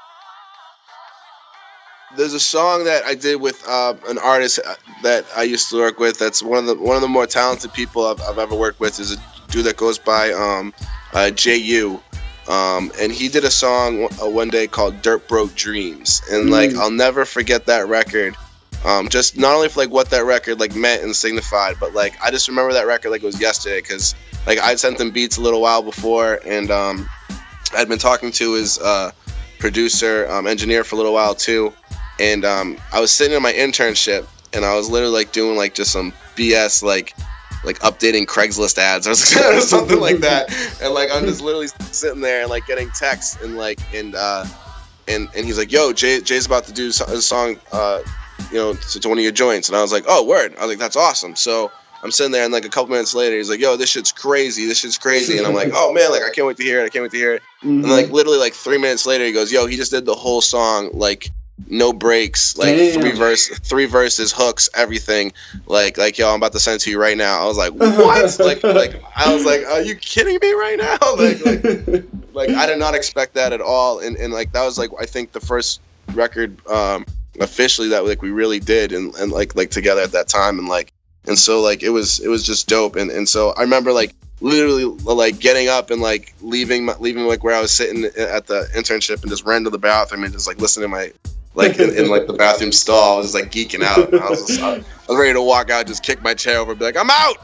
there's a song that I did with an artist that I used to work with. That's one of the more talented people I've ever worked with. Is a dude that goes by JU. And he did a song one day called Dirt Broke Dreams. And like, I'll never forget that record. Just not only for like what that record like meant and signified, but like I just remember that record like it was yesterday, because like I'd sent them beats a little while before, and I'd been talking to his producer, engineer for a little while too. And I was sitting in my internship, and I was literally like doing like just some BS like updating Craigslist ads or something like that. And like I'm just literally sitting there and like getting texts and like and he's like, yo, Jay's about to do a song to one of your joints. And I was like, oh, word. I was like, that's awesome. So I'm sitting there, and like a couple minutes later, he's like, yo, this shit's crazy. And I'm like, oh man, like I can't wait to hear it. And like literally like 3 minutes later, he goes, yo, he just did the whole song, like no breaks, like three verses, hooks, everything. Like yo, I'm about to send it to you right now. I was like, what? like I was like, are you kidding me right now? Like I did not expect that at all. And like that was like I think the first record officially that like we really did and like together at that time, and so like it was just dope. And so I remember like literally like getting up and like leaving like where I was sitting at the internship and just ran to the bathroom and just like listening to my like in like the bathroom stall. I was like geeking out. I was ready to walk out, just kick my chair over, and be like, I'm out.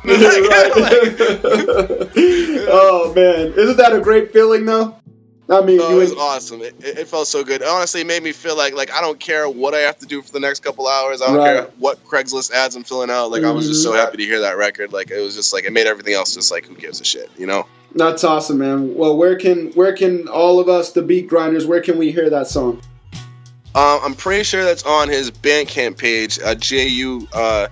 Oh man, isn't that a great feeling though? I mean, it was awesome. It felt so good. Honestly, it made me feel like I don't care what I have to do for the next couple hours. I don't care what Craigslist ads I'm filling out. Like I was just so happy to hear that record. Like it was just like it made everything else just like who gives a shit, That's awesome, man. Well, where can all of us, the Beat Grinders, where can we hear that song? I'm pretty sure that's on his Bandcamp page, .bandcamp.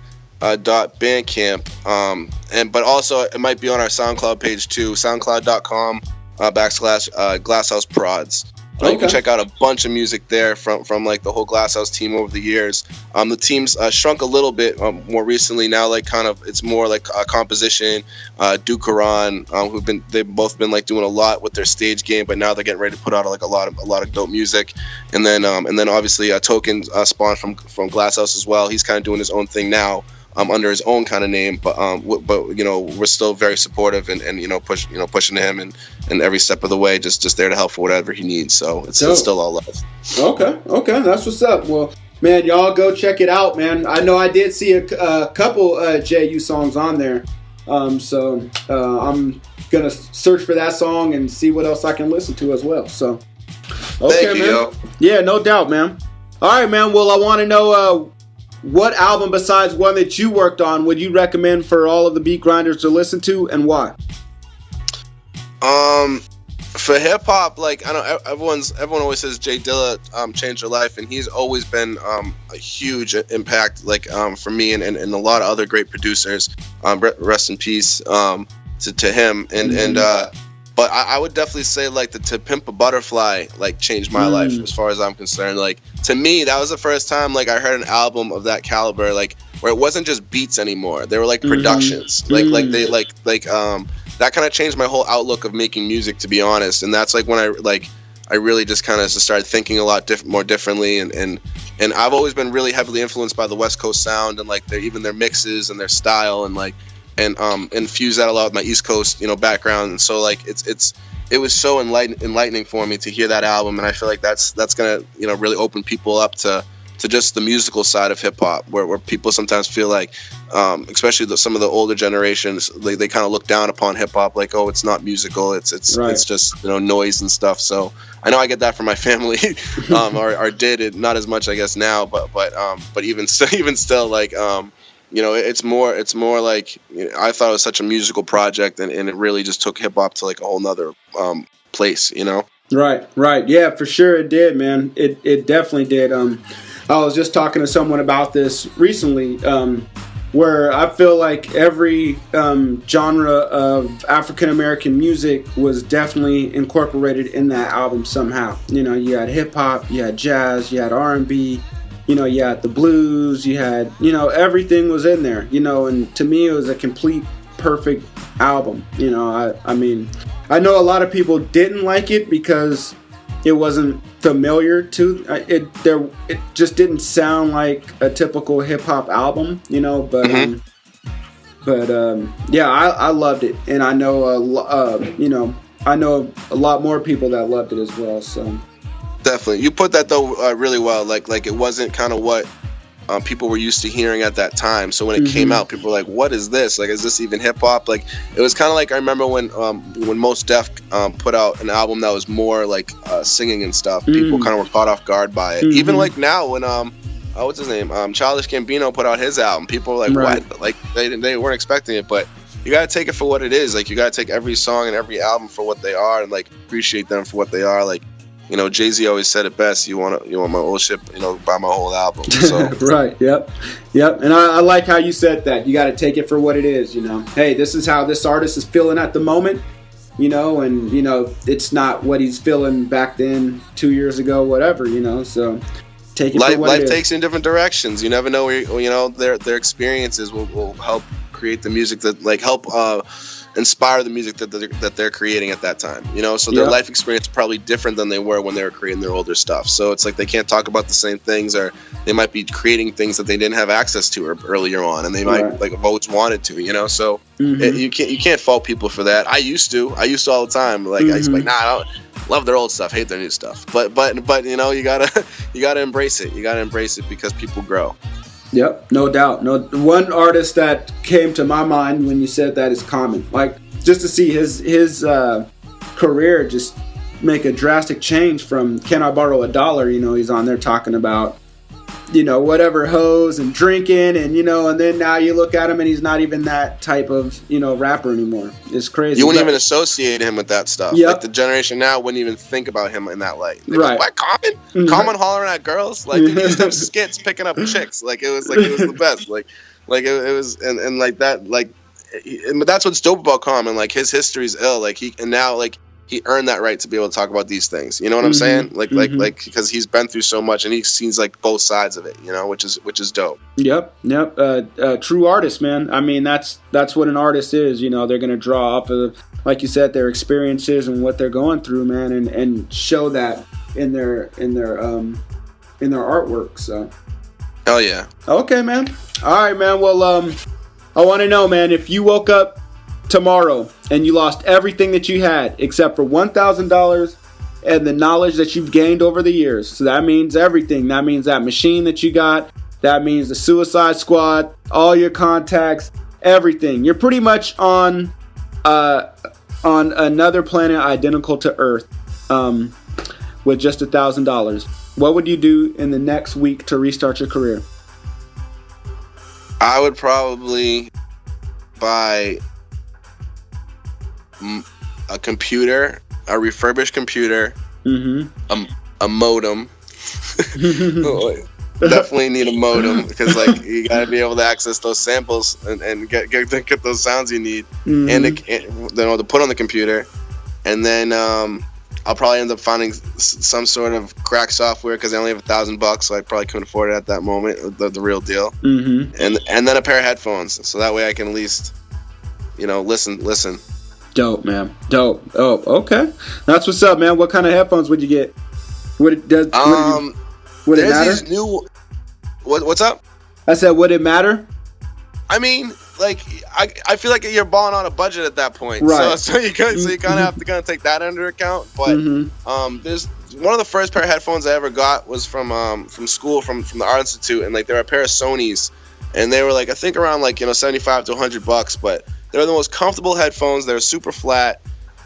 But also it might be on our SoundCloud page too, soundcloud.com. /Glasshouse Prods. You can check out a bunch of music there from like the whole Glasshouse team over the years. The team's shrunk a little bit more recently now. Like kind of, it's more like composition. Dukaran, they've both been like doing a lot with their stage game, but now they're getting ready to put out like a lot of dope music. And then obviously Token spawned from Glasshouse as well. He's kind of doing his own thing now. Under his own kind of name, but we're still very supportive and pushing him and every step of the way, just there to help for whatever he needs. So it's still all love. Okay, that's what's up. Well, man, y'all go check it out, man. I know I did see a couple JU songs on there, so I'm gonna search for that song and see what else I can listen to as well. So, okay, thank you, man. Yo. Yeah, no doubt, man. All right, man. Well, I want to know. What album besides one that you worked on would you recommend for all of the Beat Grinders to listen to, and why? For hip hop, like I know everyone always says Jay Dilla changed their life, and he's always been a huge impact, like for me and a lot of other great producers. Rest in peace to him, but I would definitely say like the To Pimp a Butterfly like changed my life as far as I'm concerned. Like to me, that was the first time like I heard an album of that caliber, like where it wasn't just beats anymore. They were like productions, that kind of changed my whole outlook of making music, to be honest. And that's like when I really just kind of started thinking a lot more differently. And I've always been really heavily influenced by the West Coast sound and like their mixes and their style and like. And infuse that a lot with my East Coast, background, and so like it was so enlightening for me to hear that album, and I feel like that's gonna really open people up to just the musical side of hip hop, where people sometimes feel like, especially some of the older generations, they kind of look down upon hip hop, like, oh, it's not musical, it's just noise and stuff. So I know I get that from my family, or did it, not as much I guess now, but even still like. it's more like, I thought it was such a musical project, and it really just took hip hop to like a whole nother place. Right. Yeah, for sure it did, man. It definitely did. I was just talking to someone about this recently, where I feel like every genre of African American music was definitely incorporated in that album somehow. You had hip hop, you had jazz, you had R&B, you had the blues, you had, everything was in there, and to me it was a complete perfect album. I mean, I know a lot of people didn't like it because it wasn't familiar to it. It just didn't sound like a typical hip hop album, but yeah, I loved it, and I know I know a lot more people that loved it as well. So definitely, you put that though really well. Like it wasn't kind of what people were used to hearing at that time. So when it came out, people were like, "What is this? Like, is this even hip hop?" Like, it was kind of like, I remember when Mos Def put out an album that was more like singing and stuff. People kind of were caught off guard by it. Even like now when what's his name? Childish Gambino put out his album. People were like, "What?" Like they weren't expecting it, but you gotta take it for what it is. Like, you gotta take every song and every album for what they are, and like appreciate them for what they are. Like, Jay-Z always said it best. You want my old shit, buy my whole album. So. Right. Yep. And I like how you said that. You got to take it for what it is. Hey, this is how this artist is feeling at the moment. And it's not what he's feeling back then, 2 years ago, whatever. So take it for what it is. Life takes you in different directions. You never know where their experiences will help create the music that help inspire the music that they're creating at that time. So their life experience is probably different than they were when they were creating their older stuff. So it's like they can't talk about the same things, or they might be creating things that they didn't have access to earlier on, and they might have always wanted to. So you can't fault people for that. I used to all the time. I used to be like, nah, I don't love their old stuff, hate their new stuff. But you gotta embrace it. You gotta embrace it because people grow. Yep, no doubt. No, one artist that came to my mind when you said that is Common. Like, just to see his career just make a drastic change from "Can I Borrow $1?" He's on there talking about whatever hoes and drinking, and and then now you look at him and he's not even that type of rapper anymore. It's crazy. You wouldn't even associate him with that stuff. Like, the generation now wouldn't even think about him in that light. They Right. Like, what, Common? Common hollering at girls? Like, he used to have skits picking up chicks. Like, it was the best. Like it was, and like that, like, but that's what's dope about Common. Like, his history's ill. Like, he earned that right to be able to talk about these things. You know what I'm saying? Like because he's been through so much, and he sees like both sides of it. Which is dope. Yep. True artist, man. I mean, that's what an artist is. They're gonna draw off of, like you said, their experiences and what they're going through, man, and show that in their artwork. So. Hell yeah. Okay, man. All right, man. Well, I want to know, man, if you woke up tomorrow and you lost everything that you had except for $1,000 and the knowledge that you've gained over the years. So that means everything. That means that machine that you got. That means the Suicide Squad, all your contacts, everything. You're pretty much on another planet identical to Earth, with just $1,000. What would you do in the next week to restart your career? I would probably buy a computer, a refurbished computer, a modem. Definitely need a modem because you gotta be able to access those samples and get those sounds you need, and to put on the computer. And then I'll probably end up finding some sort of crack software because I only have $1,000, so I probably couldn't afford it at that moment, the real deal. And then a pair of headphones, so that way I can at least listen. Dope, man. Dope. Oh, okay. That's what's up, man. What kind of headphones would you get? Would it matter? These new. What's up? I said, would it matter? I mean, I feel like you're balling on a budget at that point, right? So you kind of have to take that into account. But there's one of the first pair of headphones I ever got was from school, from the Art Institute, and they were a pair of Sonys, and they were I think around $75 to $100, but they were the most comfortable headphones. They were super flat,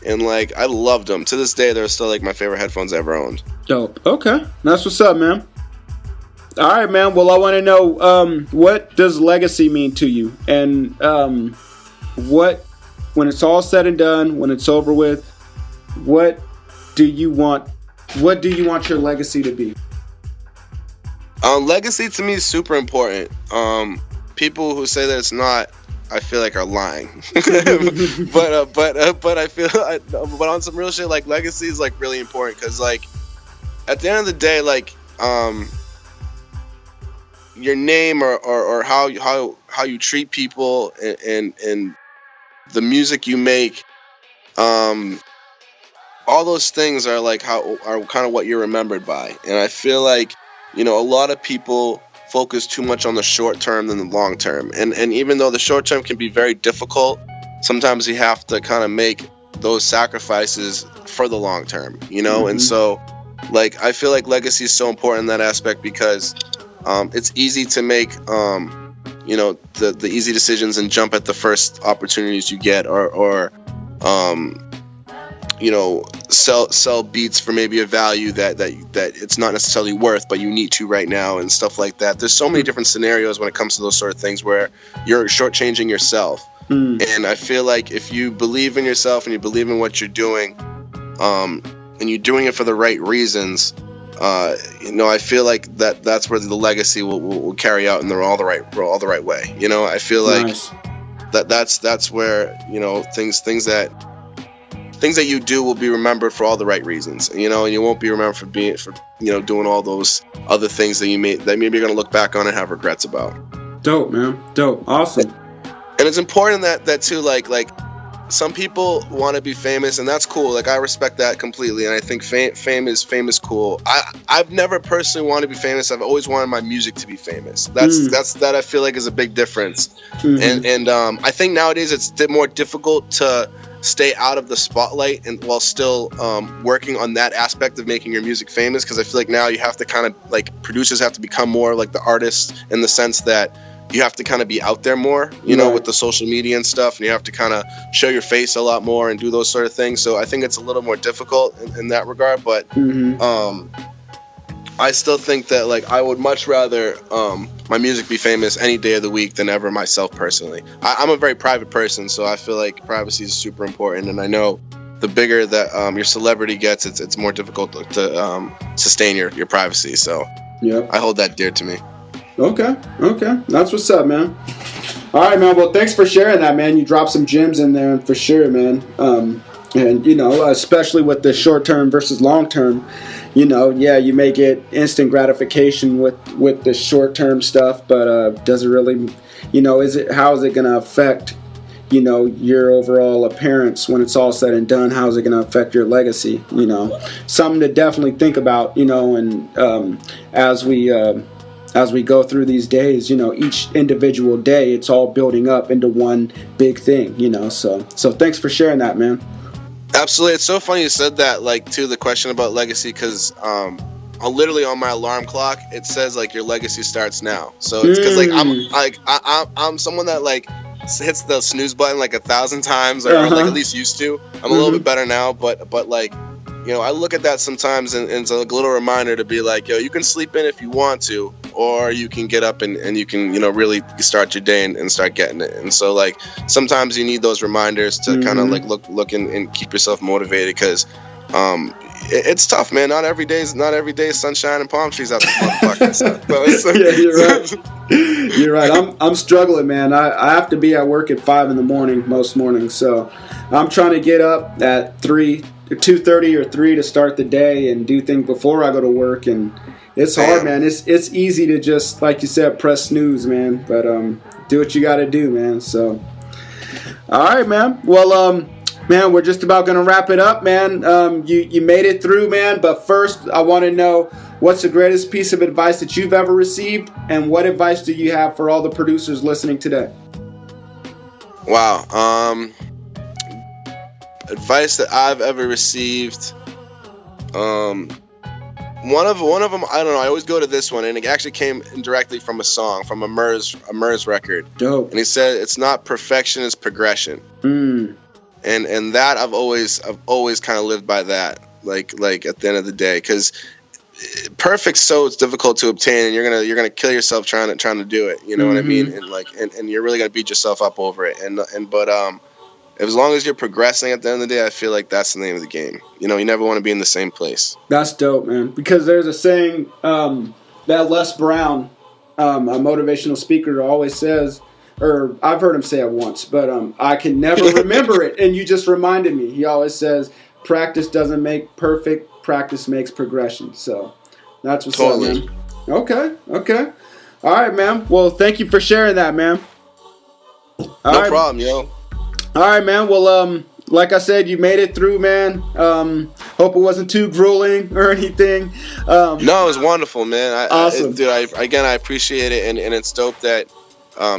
and I loved them. To this day, they're still my favorite headphones I ever owned. Dope. Okay, that's what's up, man. All right, man. Well, I want to know, what does legacy mean to you? And when it's all said and done, when it's over with, what do you want your legacy to be? Legacy to me is super important. People who say that it's not, I feel like are lying. but I feel, but on some real shit, like legacy is like really important because like at the end of the day, like your name or how you treat people and the music you make, all those things are like are kind of what you're remembered by. And I feel like, you know, a lot of people focus too much on the short term than the long term. And even though the short term can be very difficult, sometimes you have to kind of make those sacrifices for the long term, you know? And so like I feel like legacy is so important in that aspect because it's easy to make you know, the easy decisions and jump at the first opportunities you get or you know, sell beats for maybe a value that it's not necessarily worth, but you need to right now and stuff like that. There's so many different scenarios when it comes to those sort of things where you're shortchanging yourself. And I feel like if you believe in yourself and you believe in what you're doing, and you're doing it for the right reasons, you know, I feel like that's where the legacy will carry out in all the right way. You know, I feel like that's where, you know, things that you do will be remembered for all the right reasons, you know, and you won't be remembered for you know, doing all those other things that maybe you're gonna look back on and have regrets about. Dope, man. Dope. Awesome. And it's important that too, like some people want to be famous, and that's cool. Like I respect that completely, and I think fame is cool. I've never personally wanted to be famous. I've always wanted my music to be famous. That I feel like is a big difference. And I think nowadays it's more difficult to stay out of the spotlight and while still working on that aspect of making your music famous, because I feel like now you have to kind of like producers have to become more like the artists in the sense that you have to kind of be out there more, you know, with the social media and stuff, and you have to kind of show your face a lot more and do those sort of things. So I think it's a little more difficult in that regard, but I still think that like I would much rather my music be famous any day of the week than ever myself personally. I'm a very private person, so I feel like privacy is super important, and I know the bigger that your celebrity gets, it's more difficult to sustain your privacy. So I hold that dear to me. Okay, that's what's up, man. All right, man. Well, thanks for sharing that, man. You dropped some gems in there for sure, man. And you know, especially with the short term versus long term, you know, yeah, you may get instant gratification with the short term stuff, but does it really, you know, how is it going to affect, you know, your overall appearance when it's all said and done? How is it going to affect your legacy? You know, something to definitely think about, you know, and as we go through these days, you know, each individual day, it's all building up into one big thing, you know. So thanks for sharing that, man. Absolutely. It's so funny you said that, like, to the question about legacy, because literally on my alarm clock, it says, like, your legacy starts now. So it's because, like, I'm someone that, like, hits the snooze button, like, 1,000 times, or like, at least used to. I'm a little bit better now, but like, you know, I look at that sometimes and it's like a little reminder to be like, yo, you can sleep in if you want to, or you can get up and you can, you know, really start your day and start getting it. And so, like, sometimes you need those reminders to kind of like look and keep yourself motivated, because it's tough, man. Not every day is sunshine and palm trees out this motherfucker. So, yeah, you're right. You're right. I'm struggling, man. I have to be at work at 5 a.m. most mornings, so I'm trying to get up at 2:30 or 3 to start the day and do things before I go to work, and it's hard, man. It's easy to just, like you said, press snooze, man, but do what you got to do, man. So all right, man. Well, man, we're just about gonna wrap it up, man. You made it through, man, but first I want to know, what's the greatest piece of advice that you've ever received, and what advice do you have for all the producers listening today? Wow. Advice that I've ever received. One of them, I don't know. I always go to this one, and it actually came indirectly from a song, from a Murs record. Dope. And he said, "It's not perfection, it's progression." And that I've always kind of lived by that. Like at the end of the day, because perfect's so it's difficult to obtain, and you're gonna kill yourself trying to do it. You know what I mean? And like, and you're really gonna beat yourself up over it. But as long as you're progressing at the end of the day, I feel like that's the name of the game. You know, you never want to be in the same place. That's dope, man. Because there's a saying that Les Brown, a motivational speaker, always says, or I've heard him say it once, but I can never remember it. And you just reminded me. He always says, practice doesn't make perfect, practice makes progression. So that's what's up, man. Okay. All right, man. Well, thank you for sharing that, man. No problem, yo. All right, man. Well, like I said, you made it through, man. Hope it wasn't too grueling or anything. No, it was wonderful, man. Awesome. Dude, I appreciate it, and it's dope that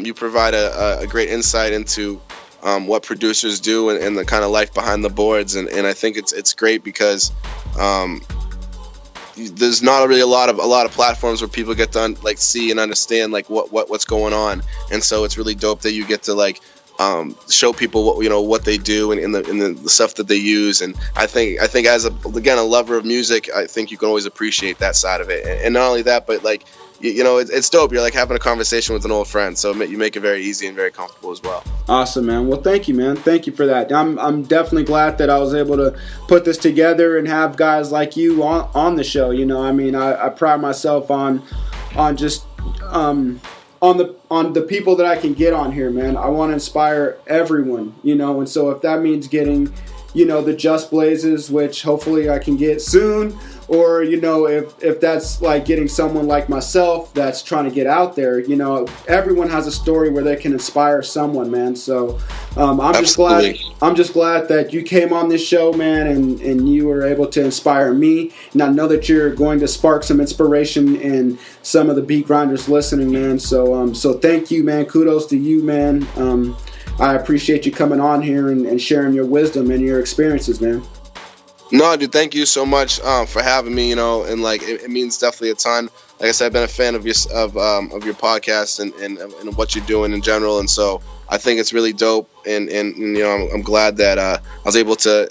you provide a great insight into what producers do and the kind of life behind the boards, and I think it's great because there's not really a lot of platforms where people get to like see and understand like what's going on, and so it's really dope that you get to like show people what they do and the stuff that they use. And I think as a lover of music, I think you can always appreciate that side of it. And not only that, but like it's dope. You're like having a conversation with an old friend, so you make it very easy and very comfortable as well. Awesome, man. Well, thank you, man. Thank you for that. I'm definitely glad that I was able to put this together and have guys like you on the show. You know, I mean, I pride myself on just on the people that I can get on here, man. I want to inspire everyone, and so if that means getting, the Just Blazes, which hopefully I can get soon, or, if that's like getting someone like myself that's trying to get out there, everyone has a story where they can inspire someone, man. So I'm just glad that you came on this show, man, and you were able to inspire me. And I know that you're going to spark some inspiration in some of the beat grinders listening, man. So thank you, man. Kudos to you, man. I appreciate you coming on here and sharing your wisdom and your experiences, man. No, dude, thank you so much for having me. And like it means definitely a ton. Like I said, I've been a fan of your podcast and what you're doing in general, and so I think it's really dope. And I'm glad that I was able to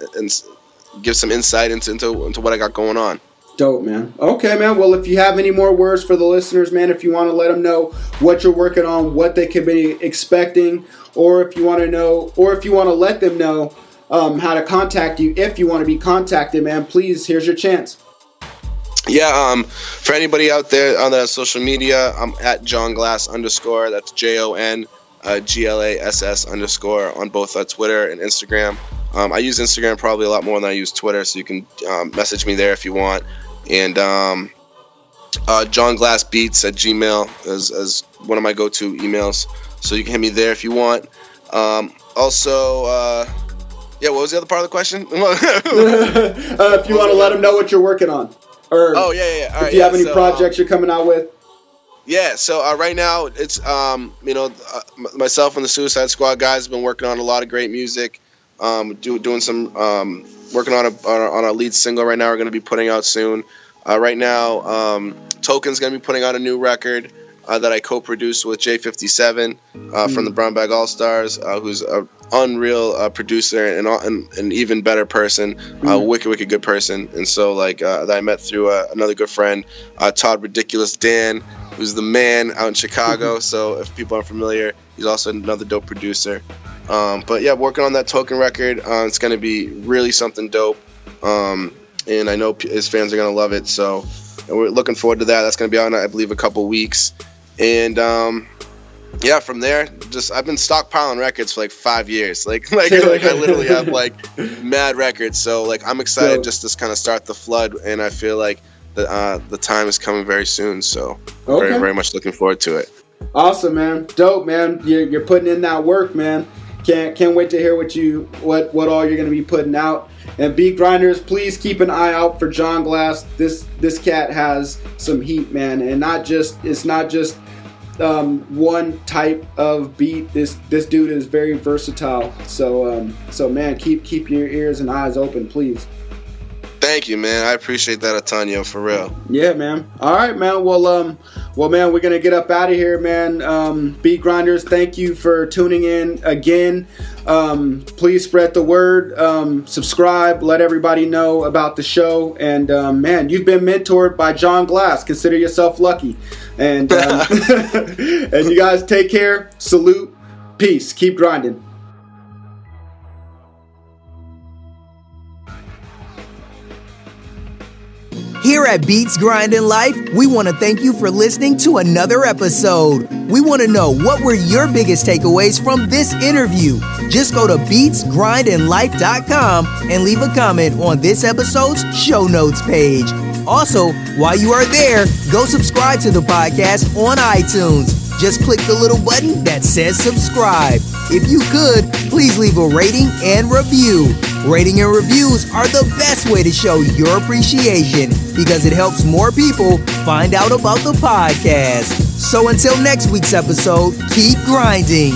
give some insight into what I got going on. Dope, man. Okay, man. Well, if you have any more words for the listeners, man, if you want to let them know what you're working on, what they could be expecting, or if you want to let them know how to contact you if you want to be contacted, man, please, here's your chance. Yeah, for anybody out there on the social media, I'm at Jon Glass _ that's JON GLASS _ on both Twitter and Instagram. I use Instagram probably a lot more than I use Twitter, so you can message me there if you want. And Jon Glass Beats at Gmail is one of my go-to emails, so you can hit me there if you want. Also, what was the other part of the question? If you want to let them know what you're working on. Or oh, yeah. All right, if you have any projects you're coming out with. Yeah, so right now it's, myself and the Suicide Squad guys have been working on a lot of great music. Doing some, working on a lead single right now we're going to be putting out soon. Right now, Token's going to be putting out a new record that I co-produced with J57 from the Brown Bag All-Stars, who's an unreal producer and an even better person, wicked good person. And so that I met through another good friend, Todd Ridiculous Dan, who's the man out in Chicago. So if people aren't familiar, he's also another dope producer. But yeah, working on that Token record. It's going to be really something dope. And I know his fans are going to love it. So we're looking forward to that. That's going to be out in, I believe, a couple weeks. And from there, I've been stockpiling records for 5 years. I literally have mad records. So I'm excited just to kind of start the flood, and I feel like the time is coming very soon. So very, very much looking forward to it. Awesome, man. Dope, man. You're putting in that work, man. Can't wait to hear what all you're gonna be putting out. And beat grinders, please keep an eye out for Jon Glass. This cat has some heat, man, and it's not just one type of beat. This dude is very versatile. So man, keep your ears and eyes open, please. thank you, man. I appreciate that a ton, yo, for real. Yeah, man. All right, man. Well, man, we're gonna get up out of here, man. Beat Grinders, thank you for tuning in again. Please spread the word. Subscribe. Let everybody know about the show. And man, you've been mentored by Jon Glass. Consider yourself lucky. And and you guys take care. Salute. Peace. Keep grinding. Here at Beats Grinding Life, we want to thank you for listening to another episode. We want to know, what were your biggest takeaways from this interview? Just go to beatsgrindinglife.com and leave a comment on this episode's show notes page. Also, while you are there, go subscribe to the podcast on iTunes. Just click the little button that says subscribe. If you could, please leave a rating and review. Rating and reviews are the best way to show your appreciation because it helps more people find out about the podcast. So until next week's episode, keep grinding.